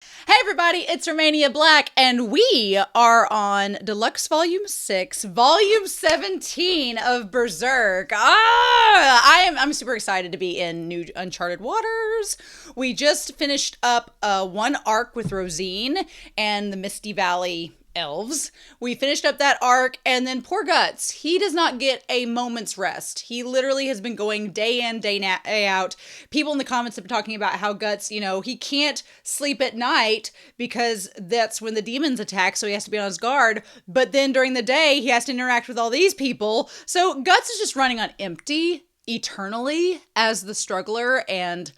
Hey everybody, it's Romania Black, and we are on Deluxe Volume 6, Volume 17 of Berserk. I'm super excited to be in new uncharted waters. We just finished up one arc with Rosine and the Misty Valley elves. We finished up that arc, and then poor Guts, he does not get a moment's rest. He literally has been going day in, day out. People in the comments have been talking about how Guts, he can't sleep at night because that's when the demons attack, so he has to be on his guard. But then during the day, he has to interact with all these people. So Guts is just running on empty eternally as the struggler, and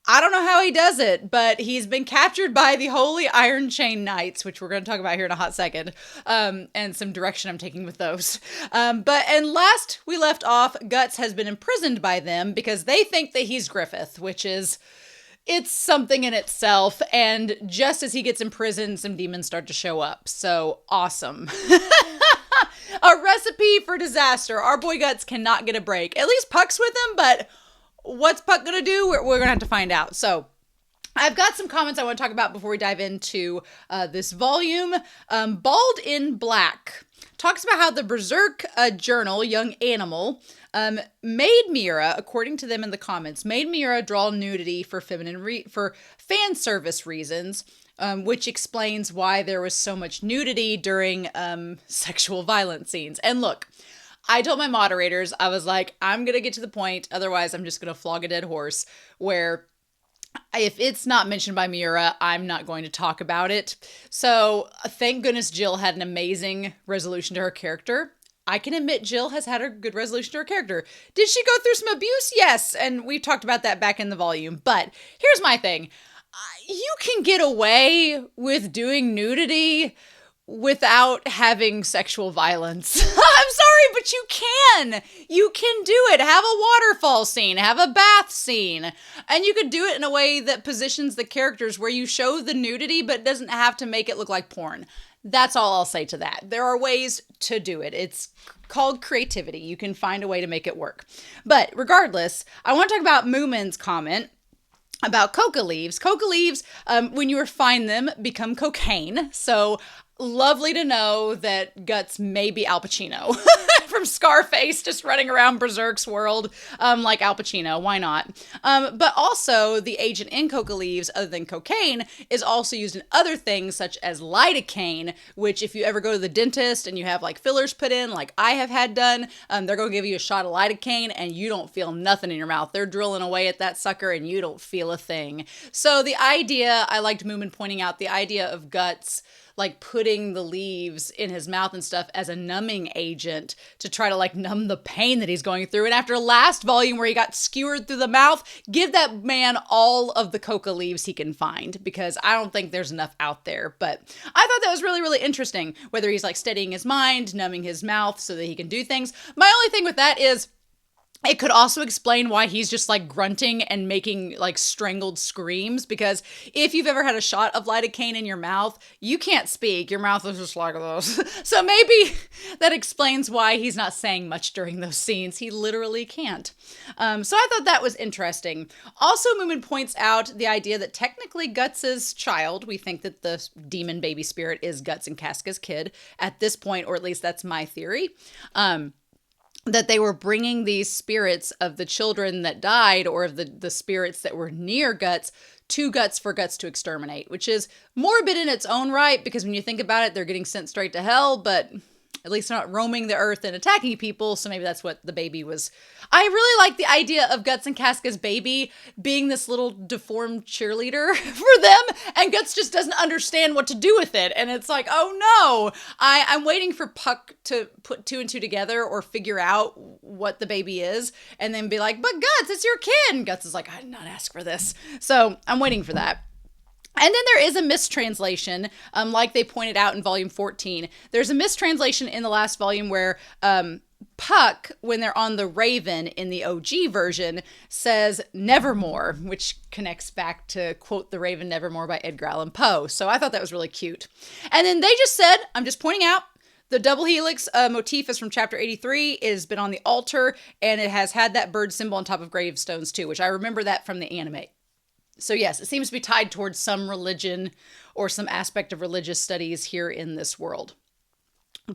I don't know how he does it, but he's been captured by the Holy Iron Chain Knights, which we're going to talk about here in a hot second, and some direction I'm taking with those. And last we left off, Guts has been imprisoned by them because they think that he's Griffith, it's something in itself. And just as he gets imprisoned, some demons start to show up. So awesome. A recipe for disaster. Our boy Guts cannot get a break. At least Puck's with him, but what's Puck gonna do? We're gonna have to find out. So I've got some comments I want to talk about before we dive into this volume. Bald in Black talks about how the Berserk journal, Young Animal, made Miura, according to them in the comments, made Miura draw nudity for for fan service reasons, which explains why there was so much nudity during sexual violence scenes. And look, I told my moderators, I was like, I'm going to get to the point, otherwise I'm just going to flog a dead horse, where if it's not mentioned by Miura, I'm not going to talk about it. So thank goodness Jill had an amazing resolution to her character. I can admit Jill has had a good resolution to her character. Did she go through some abuse? Yes, and we talked about that back in the volume. But here's my thing. You can get away with doing nudity without having sexual violence. I'm sorry, but you can. You can do it. Have a waterfall scene, have a bath scene, and you could do it in a way that positions the characters where you show the nudity but doesn't have to make it look like porn. That's all I'll say to that. There are ways to do it. It's called creativity. You can find a way to make it work. But regardless, I want to talk about Moomin's comment about coca leaves. Coca leaves, when you refine them, become cocaine. So lovely to know that Guts may be Al Pacino from Scarface, just running around Berserk's world like Al Pacino. Why not? But also, the agent in coca leaves, other than cocaine, is also used in other things such as lidocaine, which if you ever go to the dentist and you have like fillers put in, like I have had done, they're going to give you a shot of lidocaine and you don't feel nothing in your mouth. They're drilling away at that sucker and you don't feel a thing. So the idea, I liked Moomin pointing out, the idea of Guts like putting the leaves in his mouth and stuff as a numbing agent to try to like numb the pain that he's going through. And after last volume where he got skewered through the mouth, give that man all of the coca leaves he can find, because I don't think there's enough out there. But I thought that was really, really interesting, whether he's like steadying his mind, numbing his mouth so that he can do things. My only thing with that is it could also explain why he's just like grunting and making like strangled screams, because if you've ever had a shot of lidocaine in your mouth, you can't speak. Your mouth is just like this. So maybe that explains why he's not saying much during those scenes. He literally can't. So I thought that was interesting. Also, Moomin points out the idea that technically Guts' child, we think that the demon baby spirit is Guts and Casca's kid at this point, or at least that's my theory. That they were bringing these spirits of the children that died, or of the spirits that were near Guts, to Guts for Guts to exterminate, which is morbid in its own right, because when you think about it, they're getting sent straight to hell, but at least they're not roaming the earth and attacking people, so maybe that's what the baby was. I really like the idea of Guts and Casca's baby being this little deformed cheerleader for them, and Guts just doesn't understand what to do with it, and it's like, oh no! I'm waiting for Puck to put two and two together or figure out what the baby is, and then be like, but Guts, it's your kid! And Guts is like, I did not ask for this. So I'm waiting for that. And then there is a mistranslation, like they pointed out in volume 14. There's a mistranslation in the last volume where Puck, when they're on the Raven in the OG version, says Nevermore, which connects back to, quote, The Raven Nevermore by Edgar Allan Poe. So I thought that was really cute. And then they just said, I'm just pointing out, the double helix motif is from chapter 83. It has been on the altar, and it has had that bird symbol on top of gravestones too, which I remember that from the anime. So yes, it seems to be tied towards some religion or some aspect of religious studies here in this world.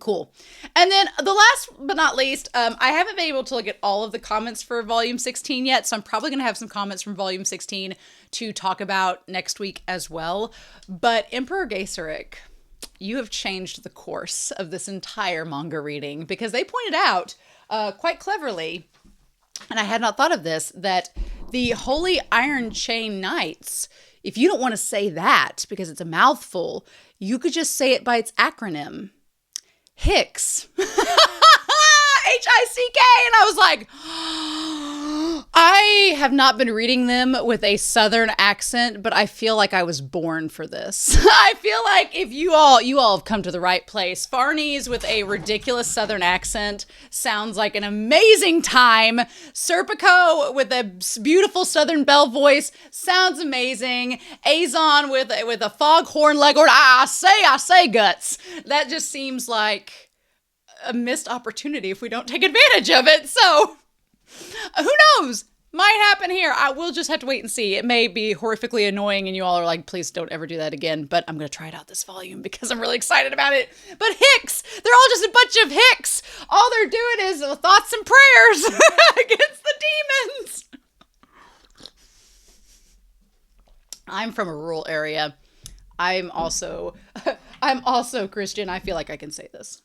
Cool. And then the last but not least, I haven't been able to look at all of the comments for volume 16 yet, so I'm probably going to have some comments from volume 16 to talk about next week as well. But Emperor Gaeseric, you have changed the course of this entire manga reading, because they pointed out quite cleverly, and I had not thought of this, that the Holy Iron Chain Knights, if you don't want to say that because it's a mouthful, you could just say it by its acronym. Hicks. H-I-C-K. And I was like, I have not been reading them with a Southern accent, but I feel like I was born for this. I feel like if you all have come to the right place. Farnese with a ridiculous Southern accent sounds like an amazing time. Serpico with a beautiful Southern belle voice sounds amazing. Azon with a foghorn leghorn, I say guts. That just seems like a missed opportunity if we don't take advantage of it. So who knows? Might happen here. I will just have to wait and see. It may be horrifically annoying and you all are like, please don't ever do that again. But I'm going to try it out this volume because I'm really excited about it. But Hicks, they're all just a bunch of Hicks. All they're doing is thoughts and prayers against the demons. I'm from a rural area. I'm also Christian. I feel like I can say this.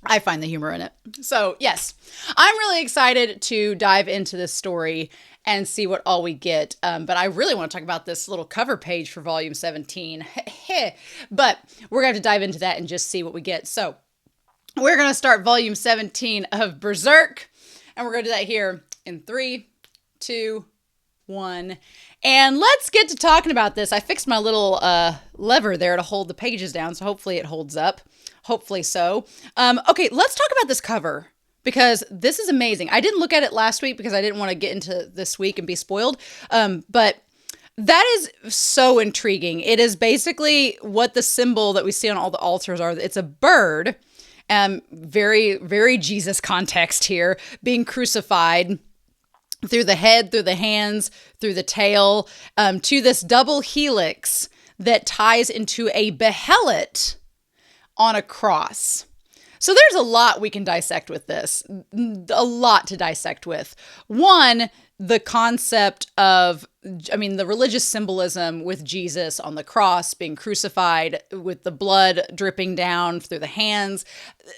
I find the humor in it. So yes, I'm really excited to dive into this story and see what all we get. But I really want to talk about this little cover page for volume 17. But we're going to dive into that and just see what we get. So we're going to start volume 17 of Berserk. And we're going to do that here in 3, 2, 1. And let's get to talking about this. I fixed my little lever there to hold the pages down, so hopefully it holds up. Hopefully so. Okay, let's talk about this cover, because this is amazing. I didn't look at it last week because I didn't want to get into this week and be spoiled. But that is so intriguing. It is basically what the symbol that we see on all the altars are. It's a bird, very, very Jesus context here, being crucified through the head, through the hands, through the tail, to this double helix that ties into a behelit on a cross. So there's a lot we can dissect with this. A lot to dissect with. One, the concept of, the religious symbolism with Jesus on the cross being crucified with the blood dripping down through the hands.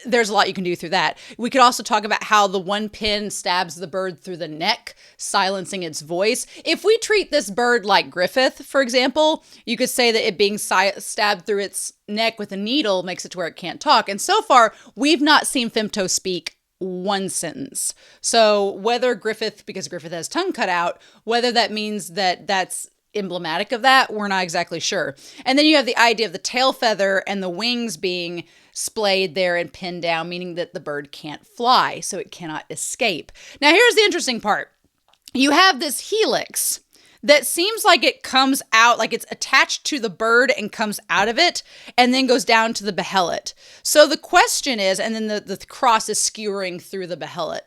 There's a lot you can do through that. We could also talk about how the one pin stabs the bird through the neck, silencing its voice. If we treat this bird like Griffith, for example, you could say that it being stabbed through its neck with a needle makes it to where it can't talk. And so far, we've not seen Femto speak one sentence. So whether Griffith, because Griffith has tongue cut out, whether that means that that's emblematic of that, we're not exactly sure. And then you have the idea of the tail feather and the wings being splayed there and pinned down, meaning that the bird can't fly, so it cannot escape. Now here's the interesting part. You have this helix that seems like it comes out, like it's attached to the bird and comes out of it and then goes down to the behelit. So the question is, and then the cross is skewering through the behelit.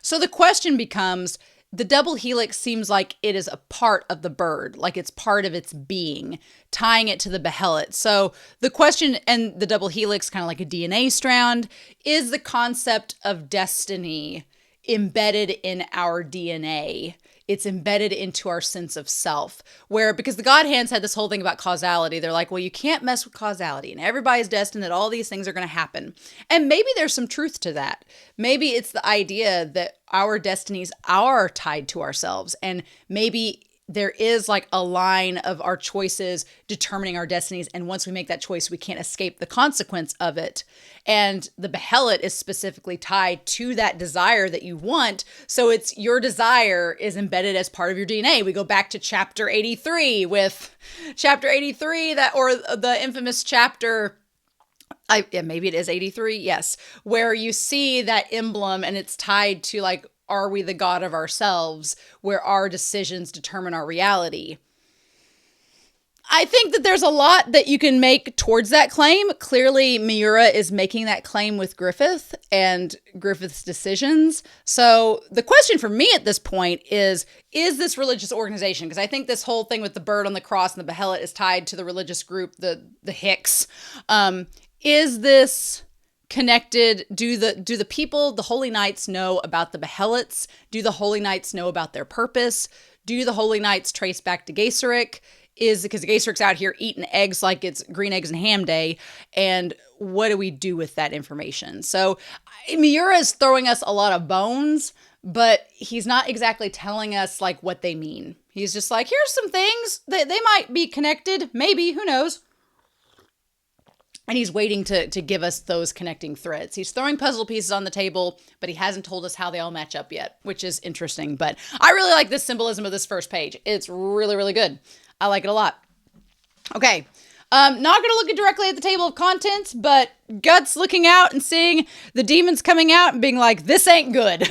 So the question becomes, the double helix seems like it is a part of the bird, like it's part of its being, tying it to the behelit. So the question, and the double helix, kind of like a DNA strand, is the concept of destiny embedded in our DNA. It's embedded into our sense of self, where, because the God hands had this whole thing about causality. They're like, well, you can't mess with causality and everybody's destined that all these things are going to happen. And maybe there's some truth to that. Maybe it's the idea that our destinies are tied to ourselves, and maybe there is like a line of our choices determining our destinies. And once we make that choice, we can't escape the consequence of it. And the behelit is specifically tied to that desire that you want. So it's your desire is embedded as part of your DNA. We go back to chapter 83 with chapter 83, that, or the infamous chapter, maybe it is 83. Yes. Where you see that emblem and it's tied to like, are we the God of ourselves, where our decisions determine our reality? I think that there's a lot that you can make towards that claim. Clearly, Miura is making that claim with Griffith and Griffith's decisions. So the question for me at this point is this religious organization? Because I think this whole thing with the bird on the cross and the behelit is tied to the religious group, the H.I.C.K. Is this connected? Do the people, the Holy Knights, know about the behelits? Do the Holy Knights know about their purpose? Do the Holy Knights trace back to Gaeseric? Is because Gaeseric's out here eating eggs like it's green eggs and ham day. And what do we do with that information? So Miura is throwing us a lot of bones, but he's not exactly telling us like what they mean. He's just like, here's some things that they might be connected. Maybe, who knows? And he's waiting to give us those connecting threads. He's throwing puzzle pieces on the table, but he hasn't told us how they all match up yet, which is interesting. But I really like this symbolism of this first page. It's really, really good. I like it a lot. Okay. Not going to look directly at the table of contents, but Guts looking out and seeing the demons coming out and being like, this ain't good.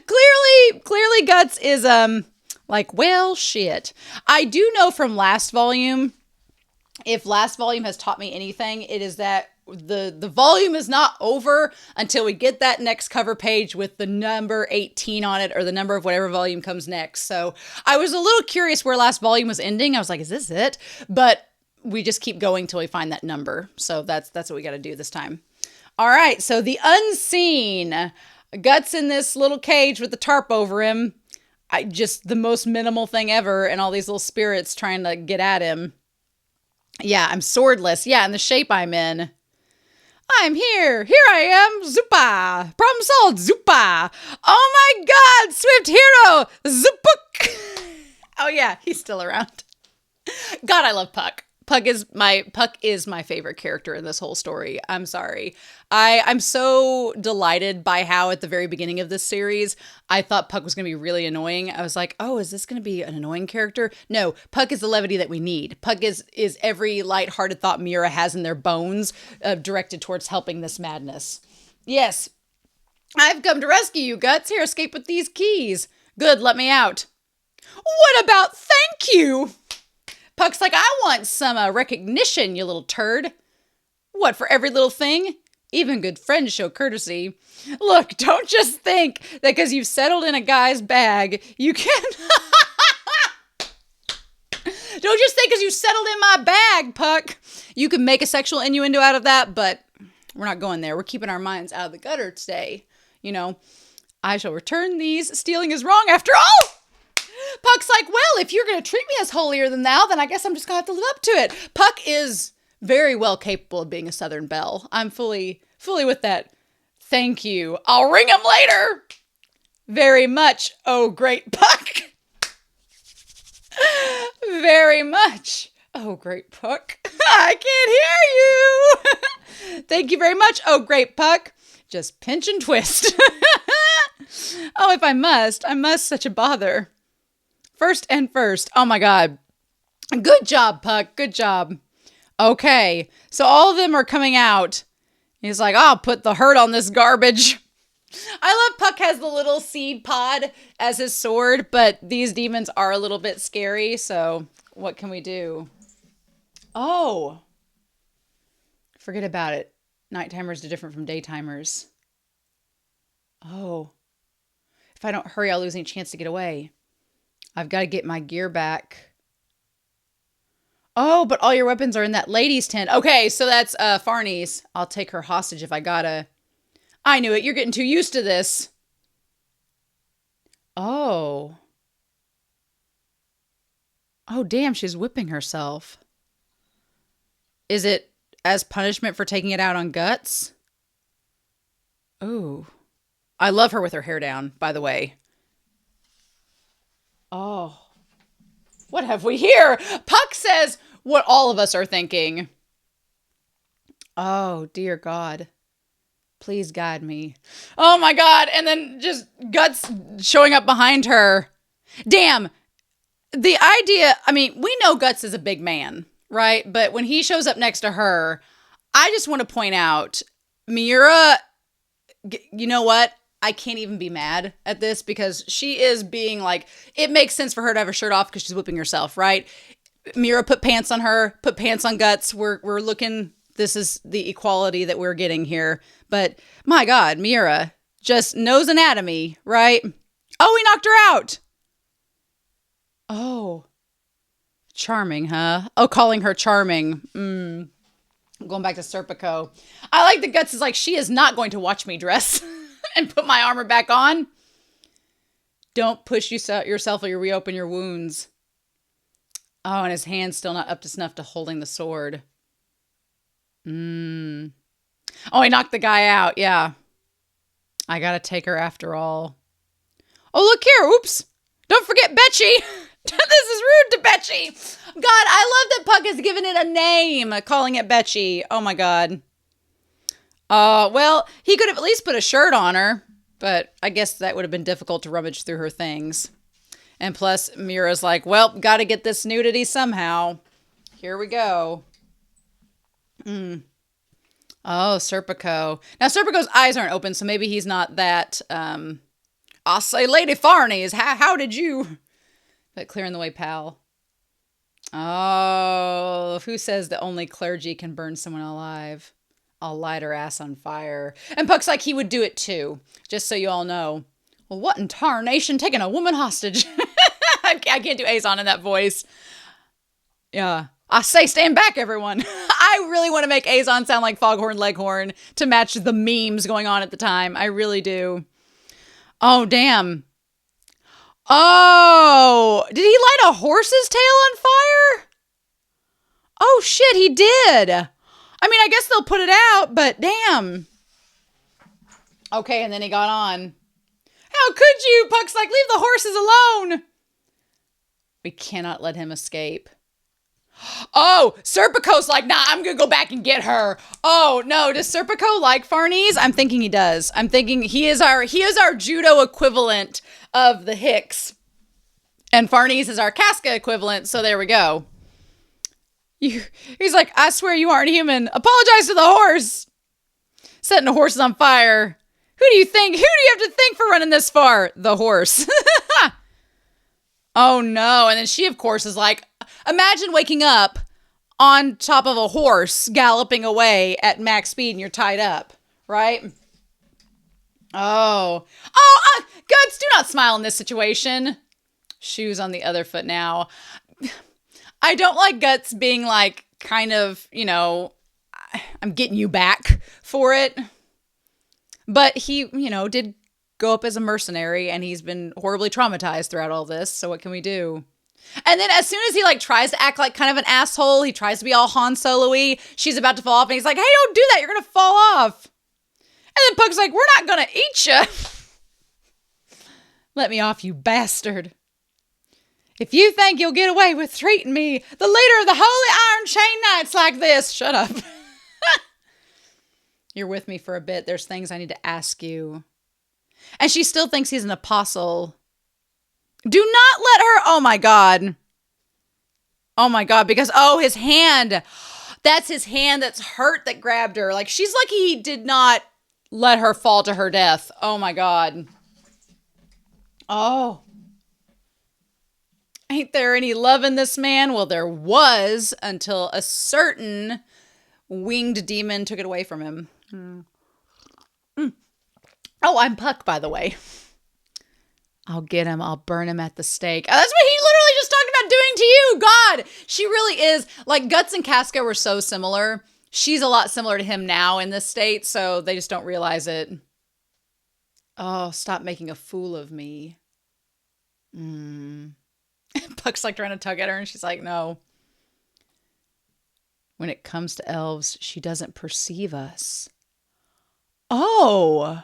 Clearly Guts is, like, well, shit. I do know from last volume, if last volume has taught me anything, it is that the volume is not over until we get that next cover page with the number 18 on it, or the number of whatever volume comes next. So I was a little curious where last volume was ending. I was like, is this it? But we just keep going till we find that number. So that's what we got to do this time. All right. So the unseen. Guts in this little cage with the tarp over him. Just the most minimal thing ever. And all these little spirits trying to get at him. Yeah, I'm swordless. Yeah, in the shape I'm in. I'm here. Here I am. Zupa. Problem solved. Zupa. Oh my God. Swift hero. Zupuk. Oh yeah, he's still around. God, I love Puck. Puck is my favorite character in this whole story. I'm sorry. I'm so delighted by how at the very beginning of this series, I thought Puck was going to be really annoying. I was like, oh, is this going to be an annoying character? No, Puck is the levity that we need. Puck is every lighthearted thought Miura has in their bones, directed towards helping this madness. Yes, I've come to rescue you, Guts. Here, escape with these keys. Good, let me out. What about thank you? Puck's like, I want some recognition, you little turd. What, for every little thing? Even good friends show courtesy. Look, don't just think that because you've settled in a guy's bag, you can... Don't just think because you settled in my bag, Puck. You can make a sexual innuendo out of that, but we're not going there. We're keeping our minds out of the gutter today. You know, I shall return these. Stealing is wrong after all. Puck's like, well, if you're going to treat me as holier than thou, then I guess I'm just going to have to live up to it. Puck is very well capable of being a Southern belle. I'm fully with that. Thank you. I'll ring him later. Very much. Oh, great Puck. Very much. Oh, great Puck. I can't hear you. Thank you very much. Oh, great Puck. Just pinch and twist. Oh, if I must such a bother. First. Oh my God. Good job, Puck. Good job. Okay. So all of them are coming out. He's like, I'll put the hurt on this garbage. I love Puck has the little seed pod as his sword, but these demons are a little bit scary. So what can we do? Oh. Forget about it. Nighttimers are different from daytimers. Oh. If I don't hurry, I'll lose any chance to get away. I've got to get my gear back. Oh, but all your weapons are in that lady's tent. Okay, so that's Farnese. I'll take her hostage if I gotta. I knew it. You're getting too used to this. Oh. Oh, damn, she's whipping herself. Is it as punishment for taking it out on Guts? Oh. I love her with her hair down, by the way. Oh. What have we here? Puck says what all of us are thinking. Oh, dear God. Please guide me. Oh, my God. And then just Guts showing up behind her. Damn. The idea, I mean, we know Guts is a big man, right? But when he shows up next to her, I just want to point out, Miura, you know what? I can't even be mad at this because she is being like, it makes sense for her to have her shirt off because she's whipping herself, right? Miura put pants on her, put pants on Guts. We're looking, this is the equality that we're getting here. But my God, Miura just knows anatomy, right? Oh, he knocked her out. Oh, charming, huh? Oh, calling her charming. Going back to Serpico. I like the Guts is like, she is not going to watch me dress and put my armor back on. Don't push yourself or you reopen your wounds. Oh, and his hand's still not up to snuff to holding the sword. Oh, he knocked the guy out. Yeah. I gotta take her after all. Oh, look here. Oops. Don't forget Betchy. This is rude to Betchy. God, I love that Puck has given it a name, calling it Betchy. Oh, my God. Well, he could have at least put a shirt on her, but I guess that would have been difficult to rummage through her things. And plus, Miura's like, well, gotta get this nudity somehow. Here we go. Oh, Serpico. Now, Serpico's eyes aren't open, so maybe he's not that, I'll say, Lady Farnese, how did you... But clearing the way, pal. Oh, who says that only clergy can burn someone alive? I'll light her ass on fire. And Puck's like he would do it too, just so you all know. Well, what in tarnation, taking a woman hostage? I can't do Azon in that voice. Yeah. I say stand back, everyone. I really want to make Azon sound like Foghorn Leghorn to match the memes going on at the time. I really do. Oh, damn. Oh, did he light a horse's tail on fire? Oh, shit, he did. I mean, I guess they'll put it out, but damn. Okay, and then he got on. How could you? Puck's like, leave the horses alone. We cannot let him escape. Oh, Serpico's like, nah, I'm going to go back and get her. Oh, no. Does Serpico like Farnese? I'm thinking he does. I'm thinking he is our judo equivalent of the H.I.C.K. And Farnese is our Casca equivalent. So there we go. He's like, I swear you aren't human. Apologize to the horse. Setting the horses on fire. Who do you think? Who do you have to thank for running this far? The horse. Oh, no. And then she, of course, is like, imagine waking up on top of a horse galloping away at max speed and you're tied up, right? Oh. Guts, do not smile in this situation. Shoes on the other foot now. I don't like Guts being like, kind of, you know, I'm getting you back for it. But he, you know, did go up as a mercenary and he's been horribly traumatized throughout all this. So what can we do? And then as soon as he like tries to act like kind of an asshole, he tries to be all Han Solo-y, she's about to fall off and he's like, hey, don't do that. You're going to fall off. And then Puck's like, we're not going to eat you. Let me off, you bastard. If you think you'll get away with treating me, the leader of the Holy Iron Chain Knights like this, shut up. You're with me for a bit. There's things I need to ask you. And she still thinks he's an apostle. Do not let her. Oh my God. Oh my God. Because, his hand. That's his hand that's hurt that grabbed her. Like, she's lucky he did not let her fall to her death. Oh my God. Oh. Ain't there any love in this man? Well, there was until a certain winged demon took it away from him. Oh, I'm Puck, by the way. I'll get him. I'll burn him at the stake. Oh, that's what he literally just talked about doing to you. God, she really is. Like, Guts and Casca were so similar. She's a lot similar to him now in this state, so they just don't realize it. Oh, stop making a fool of me. Puck's like trying to tug at her, and she's like, no. When it comes to elves, she doesn't perceive us. Oh.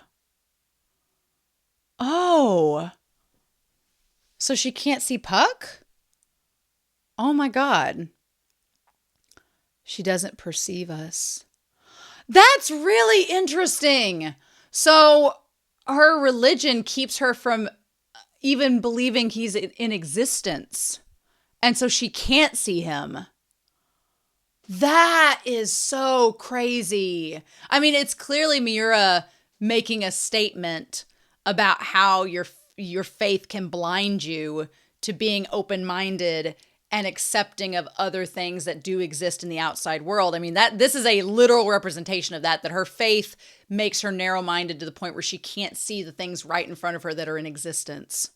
So she can't see Puck? Oh my God. She doesn't perceive us. That's really interesting. So her religion keeps her from even believing he's in existence. And so she can't see him. That is so crazy. I mean, it's clearly Miura making a statement about how your faith can blind you to being open-minded and accepting of other things that do exist in the outside world. I mean, this is a literal representation of that her faith makes her narrow-minded to the point where she can't see the things right in front of her that are in existence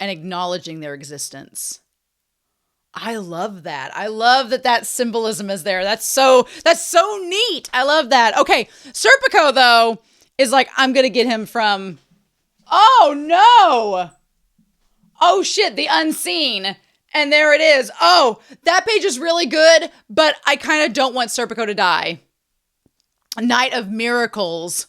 and acknowledging their existence. I love that. I love that symbolism is there. That's so neat. I love that. Okay, Serpico, though, is like, I'm going to get him from... Oh, no! Oh, shit, the unseen. And there it is. Oh, that page is really good, but I kind of don't want Serpico to die. Night of Miracles.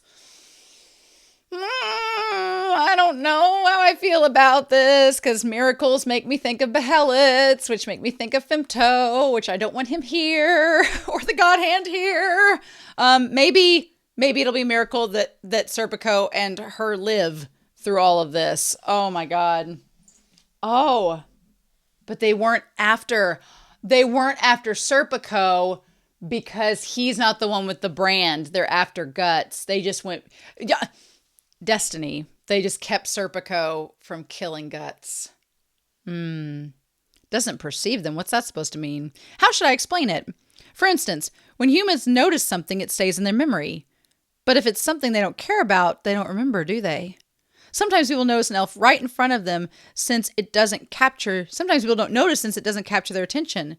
I don't know how I feel about this, because miracles make me think of Behelitz, which make me think of Femto, which I don't want him here, or the God Hand here. Maybe it'll be a miracle that Serpico and her live through all of this. Oh my God. Oh, but they weren't after Serpico because he's not the one with the brand. They're after Guts. They just went, yeah, destiny. They just kept Serpico from killing Guts. Doesn't perceive them. What's that supposed to mean? How should I explain it? For instance, when humans notice something, it stays in their memory. But if it's something they don't care about, they don't remember, do they? Sometimes people notice an elf right in front of them sometimes people don't notice since it doesn't capture their attention.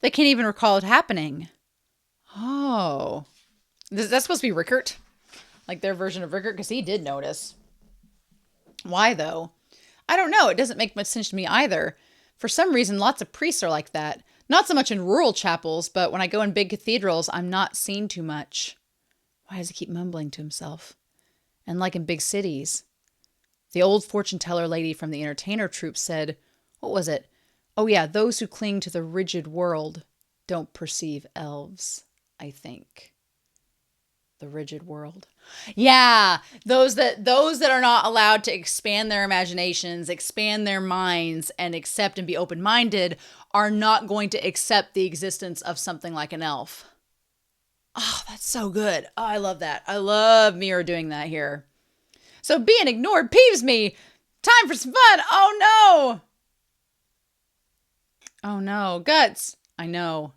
They can't even recall it happening. Oh. That's supposed to be Rickert? Like their version of Rickert? Because he did notice. Why, though? I don't know. It doesn't make much sense to me either. For some reason, lots of priests are like that. Not so much in rural chapels, but when I go in big cathedrals, I'm not seen too much. Why does he keep mumbling to himself? And like in big cities... The old fortune teller lady from the entertainer troupe said, what was it? Oh yeah, those who cling to the rigid world don't perceive elves, I think. The rigid world. Yeah, those that are not allowed to expand their imaginations, expand their minds, and accept and be open-minded are not going to accept the existence of something like an elf. Oh, that's so good. Oh, I love that. I love Miura doing that here. So being ignored peeves me. Time for some fun. Oh, no. Oh, no. Guts. I know.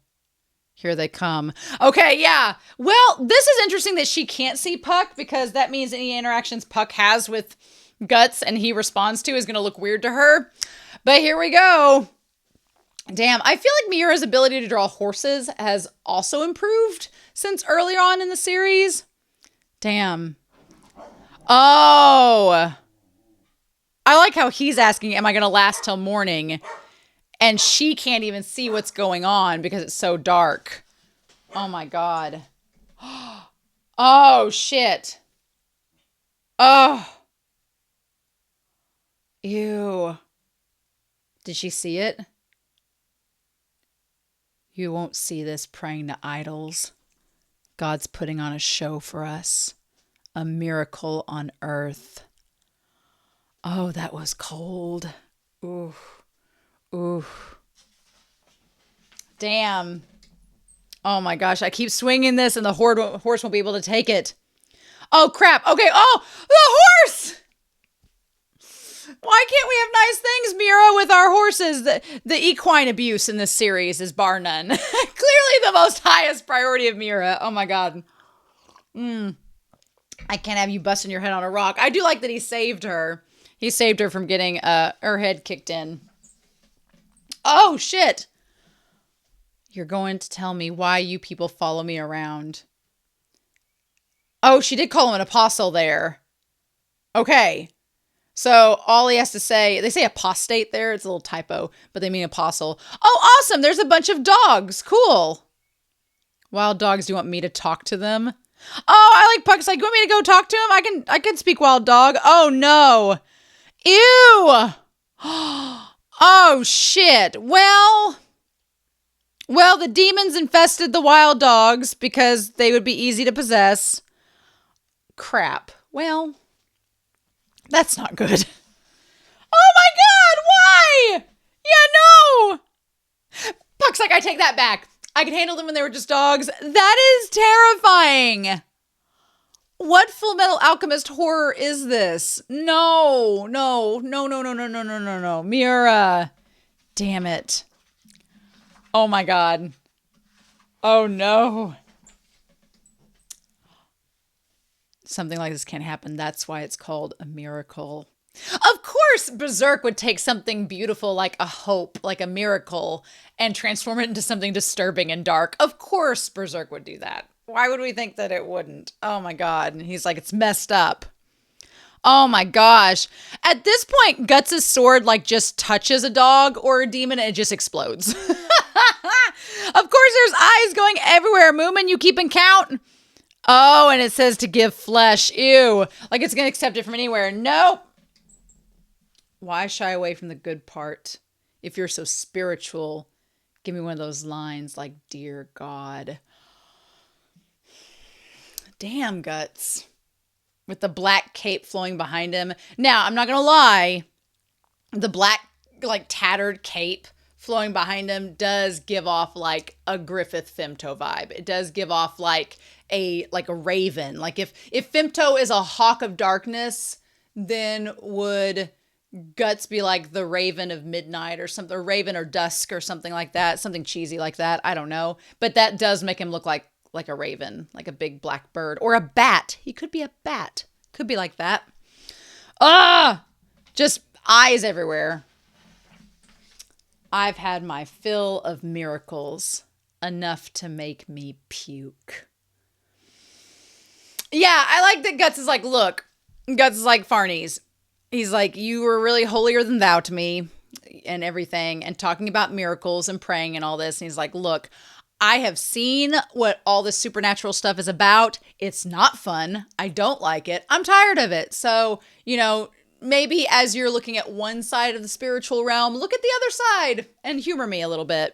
Here they come. Okay, yeah. Well, this is interesting that she can't see Puck because that means any interactions Puck has with Guts and he responds to is going to look weird to her. But here we go. Damn, I feel like Miura's ability to draw horses has also improved since earlier on in the series. Damn. Oh, I like how he's asking, am I going to last till morning? And she can't even see what's going on because it's so dark. Oh my God. Oh, shit. Oh. Ew. Did she see it? You won't see this praying to idols. God's putting on a show for us. A miracle on earth. Oh, that was cold. Ooh. Ooh. Damn. Oh my gosh, I keep swinging this and the horse won't be able to take it. Oh crap. Okay. Oh, the horse! Why can't we have nice things, Miura, with our horses? The equine abuse in this series is bar none. Clearly the most highest priority of Miura. Oh my God. I can't have you busting your head on a rock. I do like that he saved her. He saved her from getting her head kicked in. Oh, shit. You're going to tell me why you people follow me around. Oh, she did call him an apostle there. Okay. So all he has to say, they say apostate there. It's a little typo, but they mean apostle. Oh, awesome. There's a bunch of dogs. Cool. Wild dogs, do you want me to talk to them? Oh, I like Puck's like, you want me to go talk to him? I can speak wild dog. Oh, no. Ew. Oh, shit. Well, the demons infested the wild dogs because they would be easy to possess. Crap. Well, that's not good. Oh, my God. Why? Yeah, no. Puck's like, I take that back. I could handle them when they were just dogs. That is terrifying. What Full Metal Alchemist horror is this? No. Miura. Damn it. Oh my god. Oh no. Something like this can't happen. That's why it's called a miracle. Of course, Berserk would take something beautiful like a hope, like a miracle, and transform it into something disturbing and dark. Of course, Berserk would do that. Why would we think that it wouldn't? Oh my god. And he's like, it's messed up. Oh my gosh. At this point, Guts' sword like just touches a dog or a demon and it just explodes. Of course, there's eyes going everywhere. Moomin, you keeping count? Oh, and it says to give flesh. Ew. Like it's going to accept it from anywhere. Nope. Why shy away from the good part? If you're so spiritual, give me one of those lines like, dear God. Damn, Guts. With the black cape flowing behind him. Now, I'm not going to lie. The black, like, tattered cape flowing behind him does give off, like, a Griffith Femto vibe. It does give off, like a raven. Like, if Femto is a hawk of darkness, then would Guts be like the Raven of Midnight or something, or Raven or Dusk or something like that. Something cheesy like that. I don't know. But that does make him look like a raven, like a big black bird or a bat. He could be a bat. Could be like that. Just eyes everywhere. I've had my fill of miracles, enough to make me puke. Yeah, I like that Guts is like, look, Guts is like Farnese. He's like, you were really holier than thou to me and everything, and talking about miracles and praying and all this. And he's like, look, I have seen what all this supernatural stuff is about. It's not fun. I don't like it. I'm tired of it. So, you know, maybe as you're looking at one side of the spiritual realm, look at the other side and humor me a little bit.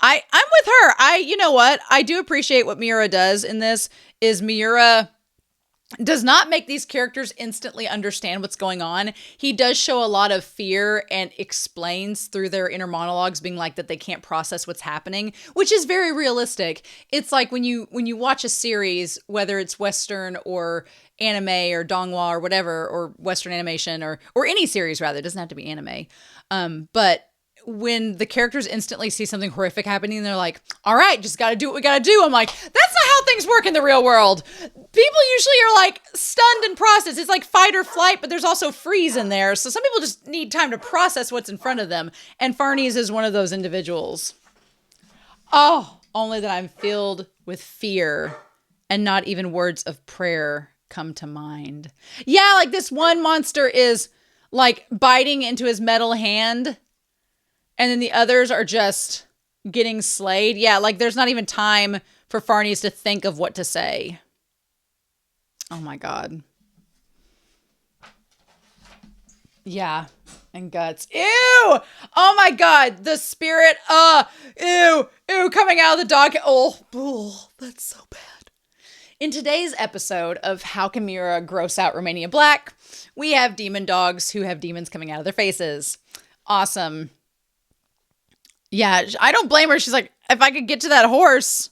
I'm with her. You know what? I do appreciate what Miura does in this is Miura does not make these characters instantly understand what's going on. He does show a lot of fear and explains through their inner monologues being like that they can't process what's happening, which is very realistic. It's like when you watch a series, whether it's Western or anime or donghua or whatever, or Western animation or any series rather, it doesn't have to be anime. But when the characters instantly see something horrific happening, they're like, all right, just got to do what we got to do. I'm like, that's not how things work in the real world. People usually are like stunned and process. It's like fight or flight, but there's also freeze in there. So some people just need time to process what's in front of them. And Farnese is one of those individuals. Oh, only that I'm filled with fear and not even words of prayer come to mind. Yeah, like this one monster is like biting into his metal hand. And then the others are just getting slayed. Yeah, like there's not even time for Farnese to think of what to say. Oh my God. Yeah. And Guts. Ew! Oh my God. The spirit. Ew. Ew. Coming out of the dog. Oh, that's so bad. In today's episode of How Can Miura Gross Out Romania Black, we have demon dogs who have demons coming out of their faces. Awesome. Yeah, I don't blame her. She's like, if I could get to that horse,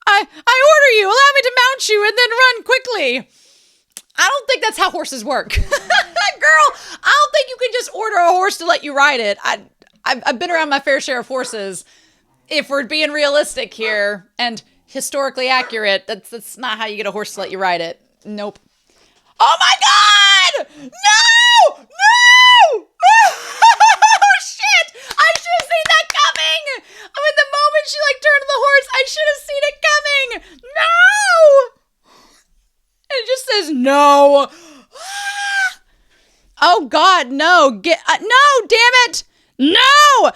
I order you, allow me to mount you and then run quickly. I don't think that's how horses work. Girl, I don't think you can just order a horse to let you ride it. I've been around my fair share of horses. If we're being realistic here and historically accurate, that's not how you get a horse to let you ride it. Nope. Oh my God! No! No! Oh shit! I should have seen that coming! I mean, the moment she like turned to the horse, I should have seen it coming! No! And it just says no. Oh God, no! No! Damn it! No!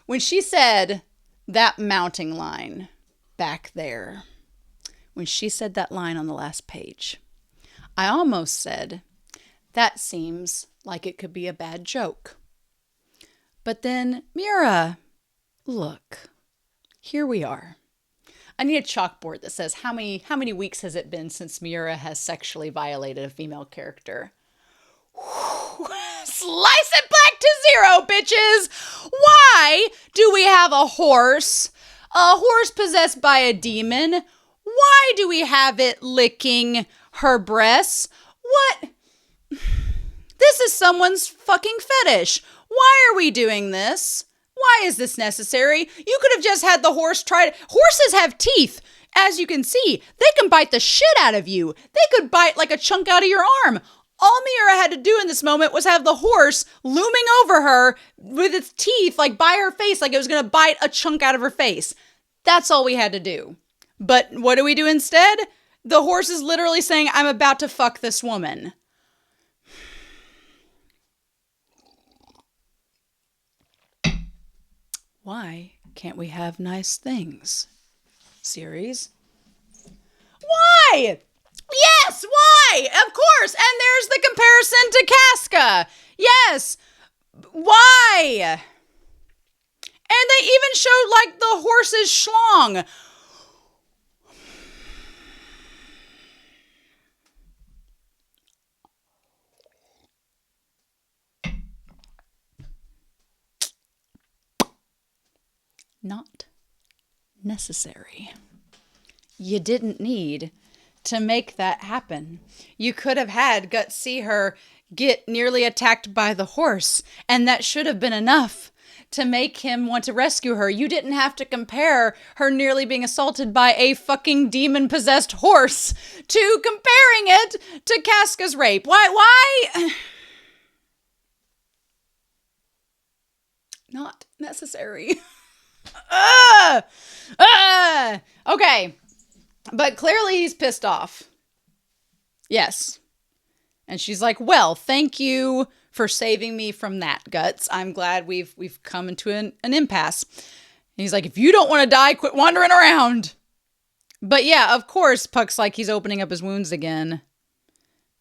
When she said that mounting line back there, when she said that line on the last page, I almost said, that seems like it could be a bad joke. But then, Miura, look, here we are. I need a chalkboard that says how many weeks has it been since Miura has sexually violated a female character. Slice it back to 0, bitches! Why do we have a horse possessed by a demon? Why do we have it licking her breasts? What? This is someone's fucking fetish. Why are we doing this? Why is this necessary? You could have just had the horse try to... Horses have teeth. As you can see, they can bite the shit out of you. They could bite like a chunk out of your arm. All Miura had to do in this moment was have the horse looming over her with its teeth, like by her face, like it was going to bite a chunk out of her face. That's all we had to do. But what do we do instead? The horse is literally saying, I'm about to fuck this woman. Why can't we have nice things? Series. Why? Yes, why? Of course. And there's the comparison to Casca. Yes. Why? And they even showed like the horse's schlong. Not necessary. You didn't need to make that happen. You could have had Guts see her get nearly attacked by the horse, and that should have been enough to make him want to rescue her. You didn't have to compare her nearly being assaulted by a fucking demon-possessed horse to comparing it to Casca's rape. Why? Not necessary. Okay. But clearly he's pissed off. Yes. And she's like, well, thank you for saving me from that, Guts. I'm glad we've come into an impasse. And he's like, if you don't want to die, quit wandering around. But yeah, of course, Puck's like he's opening up his wounds again.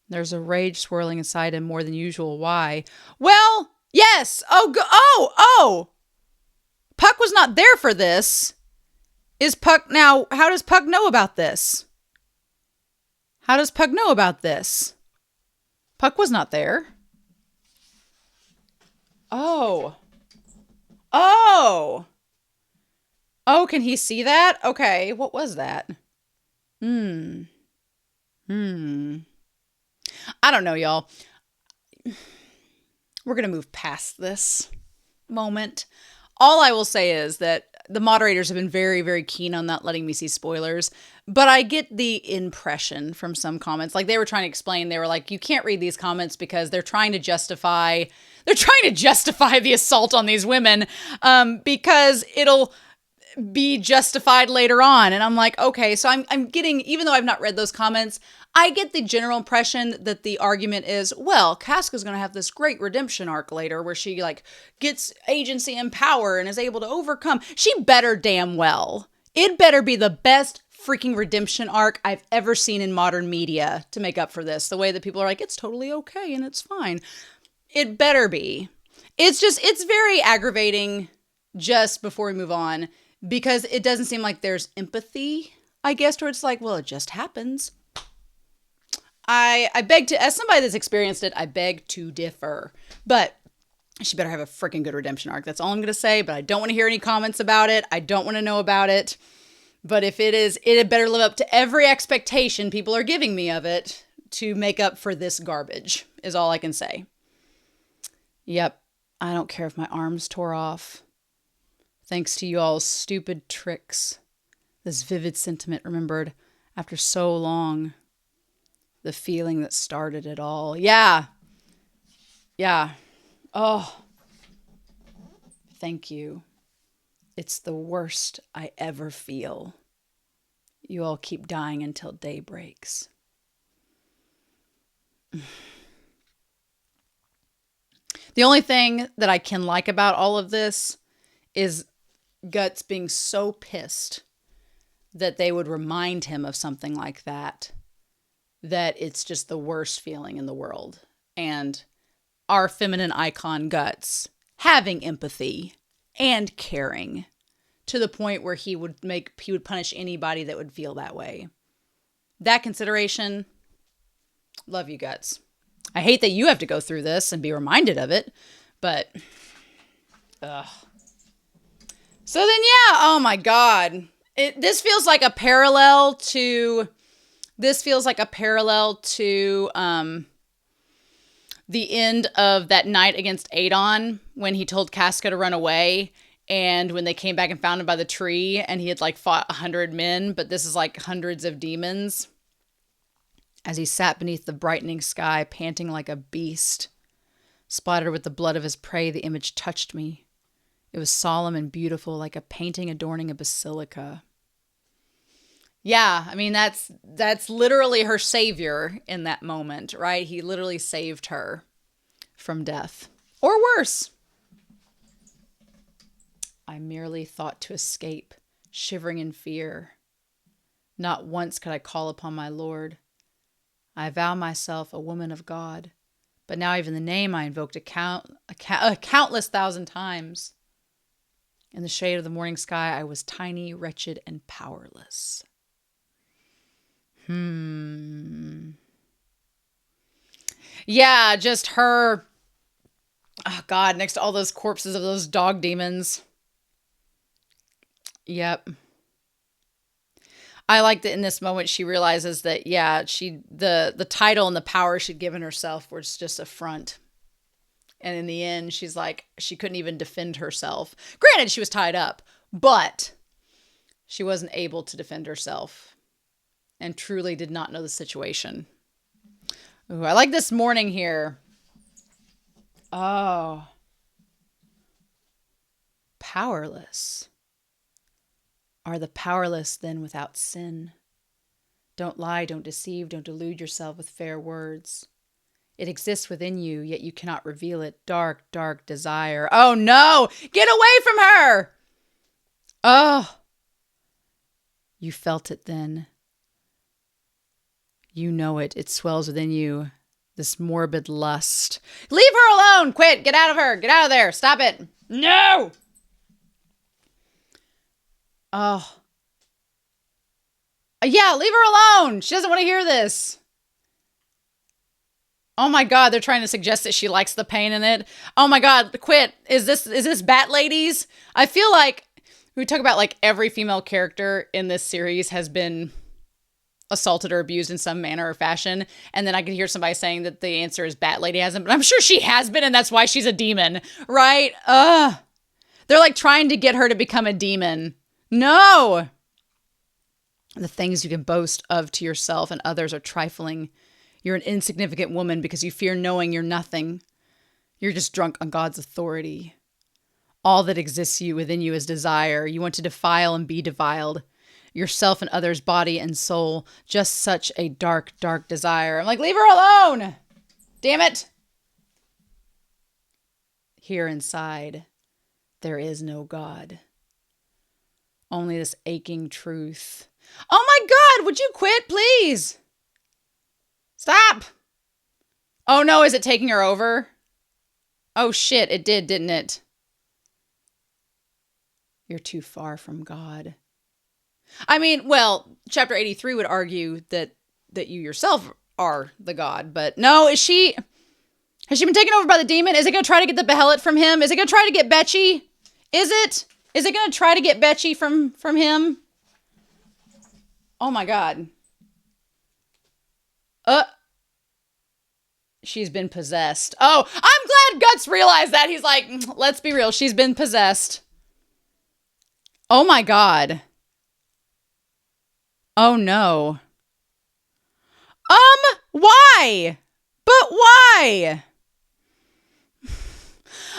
There's a rage swirling inside him more than usual. Why? Well, yes. Oh. Puck was not there for this. Is Puck now? How does Puck know about this? How does Puck know about this? Puck was not there. Oh, can he see that? Okay, what was that? I don't know, y'all. We're going to move past this moment. All I will say is that the moderators have been very, very keen on not letting me see spoilers, but I get the impression from some comments, like they were trying to explain, they were like, you can't read these comments because they're trying to justify the assault on these women, because it'll be justified later on. And I'm like, okay, so I'm getting, even though I've not read those comments, I get the general impression that the argument is, well, Casca's going to have this great redemption arc later where she like gets agency and power and is able to overcome. She better damn well. It better be the best freaking redemption arc I've ever seen in modern media to make up for this. The way that people are like, it's totally okay and it's fine. It better be. It's very aggravating just before we move on because it doesn't seem like there's empathy, I guess, towards like, well, it just happens. I beg to, as somebody that's experienced it, I beg to differ. But she better have a freaking good redemption arc. That's all I'm going to say, but I don't want to hear any comments about it. I don't want to know about it. But if it is, it had better live up to every expectation people are giving me of it to make up for this garbage, is all I can say. Yep, I don't care if my arms tore off. Thanks to you all's stupid tricks. This vivid sentiment remembered after so long. The feeling that started it all. Yeah. Oh. Thank you. It's the worst I ever feel. You all keep dying until day breaks. The only thing that I can like about all of this is Guts being so pissed that they would remind him of something like that it's just the worst feeling in the world. And our feminine icon Guts having empathy and caring to the point where he would punish anybody that would feel that way. That consideration, love you, Guts. I hate that you have to go through this and be reminded of it, but ugh. So then, yeah, oh my God. This feels like a parallel to the end of that night against Adon when he told Casca to run away, and when they came back and found him by the tree, and he had like fought 100 men, but this is like hundreds of demons. As he sat beneath the brightening sky, panting like a beast, splattered with the blood of his prey, the image touched me. It was solemn and beautiful, like a painting adorning a basilica. Yeah, I mean, that's literally her savior in that moment, right? He literally saved her from death. Or worse. I merely thought to escape, shivering in fear. Not once could I call upon my Lord. I vow myself a woman of God, but now even the name I invoked a countless thousand times. In the shade of the morning sky, I was tiny, wretched, and powerless. Yeah, just her. Oh, God, next to all those corpses of those dog demons. Yep. I like that in this moment she realizes that, yeah, the title and the power she'd given herself was just a front. And in the end, she's like, she couldn't even defend herself. Granted, she was tied up, but she wasn't able to defend herself and truly did not know the situation. Ooh, I like this morning here. Oh. Powerless. Are the powerless then without sin? Don't lie, don't deceive, don't delude yourself with fair words. It exists within you, yet you cannot reveal it. Dark, dark desire. Oh no! Get away from her! Oh. You felt it then. You know it. It swells within you. This morbid lust. Leave her alone! Quit! Get out of her! Get out of there! Stop it! No! Oh. Yeah, leave her alone! She doesn't want to hear this. Oh my God, they're trying to suggest that she likes the pain in it. Oh my God, quit. Is this Bat Ladies? I feel like we talk about like every female character in this series has been assaulted or abused in some manner or fashion. And then I could hear somebody saying that the answer is Bat Lady hasn't, but I'm sure she has been, and that's why she's a demon, right? They're like trying to get her to become a demon. No! The things you can boast of to yourself and others are trifling. You're an insignificant woman because you fear knowing you're nothing. You're just drunk on God's authority. All that exists within you is desire. You want to defile and be defiled. Yourself and others' body and soul. Just such a dark, dark desire. I'm like, leave her alone! Damn it! Here inside, there is no God. Only this aching truth. Oh my God, would you quit, please? Stop! Oh no, is it taking her over? Oh shit, it did, didn't it? You're too far from God. I mean, well, chapter 83 would argue that you yourself are the God, but no, has she been taken over by the demon? Is it going to try to get the Behelit from him? Is it going to try to get Betchy? Is it going to try to get Betchy from him? Oh my God. She's been possessed. Oh, I'm glad Guts realized that. He's like, let's be real. She's been possessed. Oh my God. Oh no. Why? But why?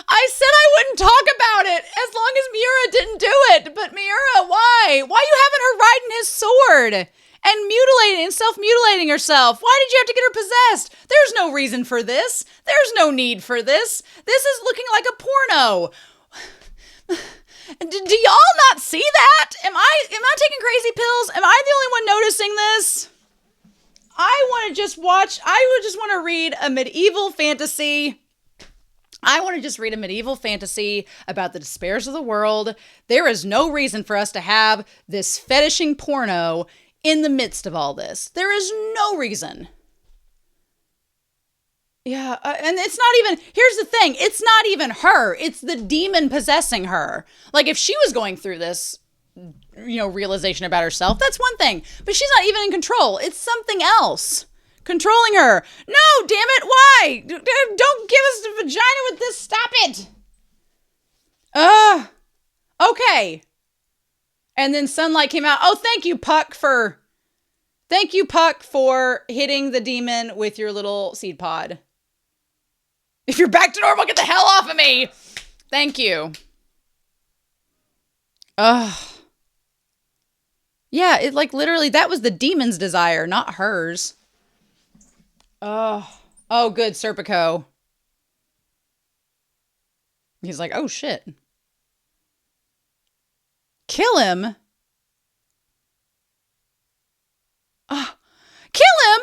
I said I wouldn't talk about it as long as Miura didn't do it. But Miura, why? Why you having her riding his sword and mutilating and self-mutilating herself? Why did you have to get her possessed? There's no reason for this. There's no need for this. This is looking like a porno. Do y'all not see that? Am I taking crazy pills? Am I the only one noticing this? I would just want to read a medieval fantasy. I want to just read a medieval fantasy about the despairs of the world. There is no reason for us to have this fetishing porno in the midst of all this. There is no reason. Yeah, and it's not even, here's the thing, it's not even her. It's the demon possessing her. Like, if she was going through this, realization about herself, that's one thing. But she's not even in control. It's something else. controlling her. No, damn it, why? Don't give us the vagina with this. Stop it. Okay. And then sunlight came out. Oh, thank you, Puck, for hitting the demon with your little seed pod. If you're back to normal, get the hell off of me. Thank you. Ugh. Yeah, it like literally, that was the demon's desire, not hers. Oh, good, Serpico. He's like, oh shit. Kill him? Kill him?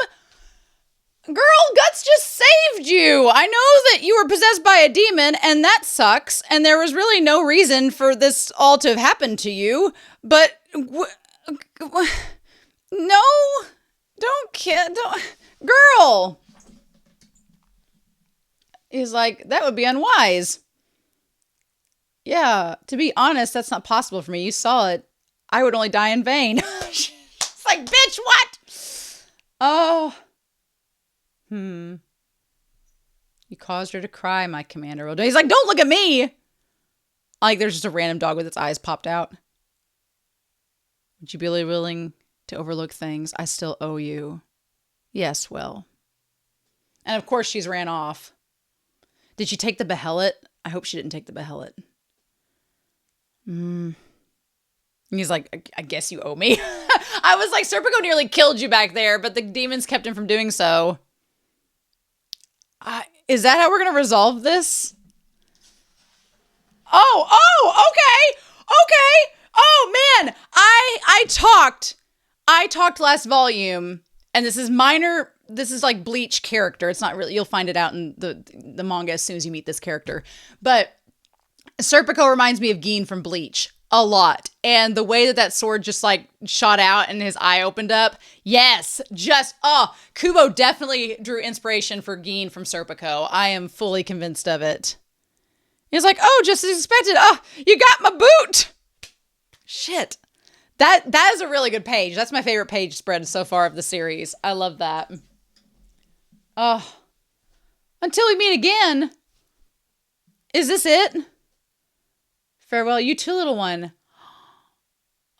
Girl, Guts just saved you. I know that you were possessed by a demon, and that sucks, and there was really no reason for this all to have happened to you, but... No, don't, girl. He's like, that would be unwise. Yeah, to be honest, that's not possible for me. You saw it. I would only die in vain. It's like, bitch, what? Oh. You caused her to cry, my commander. He's like, don't look at me. Like, there's just a random dog with its eyes popped out. Would you be really willing to overlook things I still owe you? Yes, well. And of course she's ran off. Did she take the behelit? I hope she didn't take the behelit. He's like, I guess you owe me. I was like, Serpico nearly killed you back there, but the demons kept him from doing so. Is that how we're going to resolve this? Oh, okay. Okay. Oh man, I talked last volume, and this is minor, this is like Bleach character. It's not really, you'll find it out in the manga as soon as you meet this character. But Serpico reminds me of Geen from Bleach a lot. And the way that sword just like shot out and his eye opened up. Yes, Kubo definitely drew inspiration for Geen from Serpico. I am fully convinced of it. He's like, oh, just as expected. Oh, you got my boot. Shit. That is a really good page. That's my favorite page spread so far of the series. I love that. Oh. Until we meet again. Is this it? Farewell, you too, little one.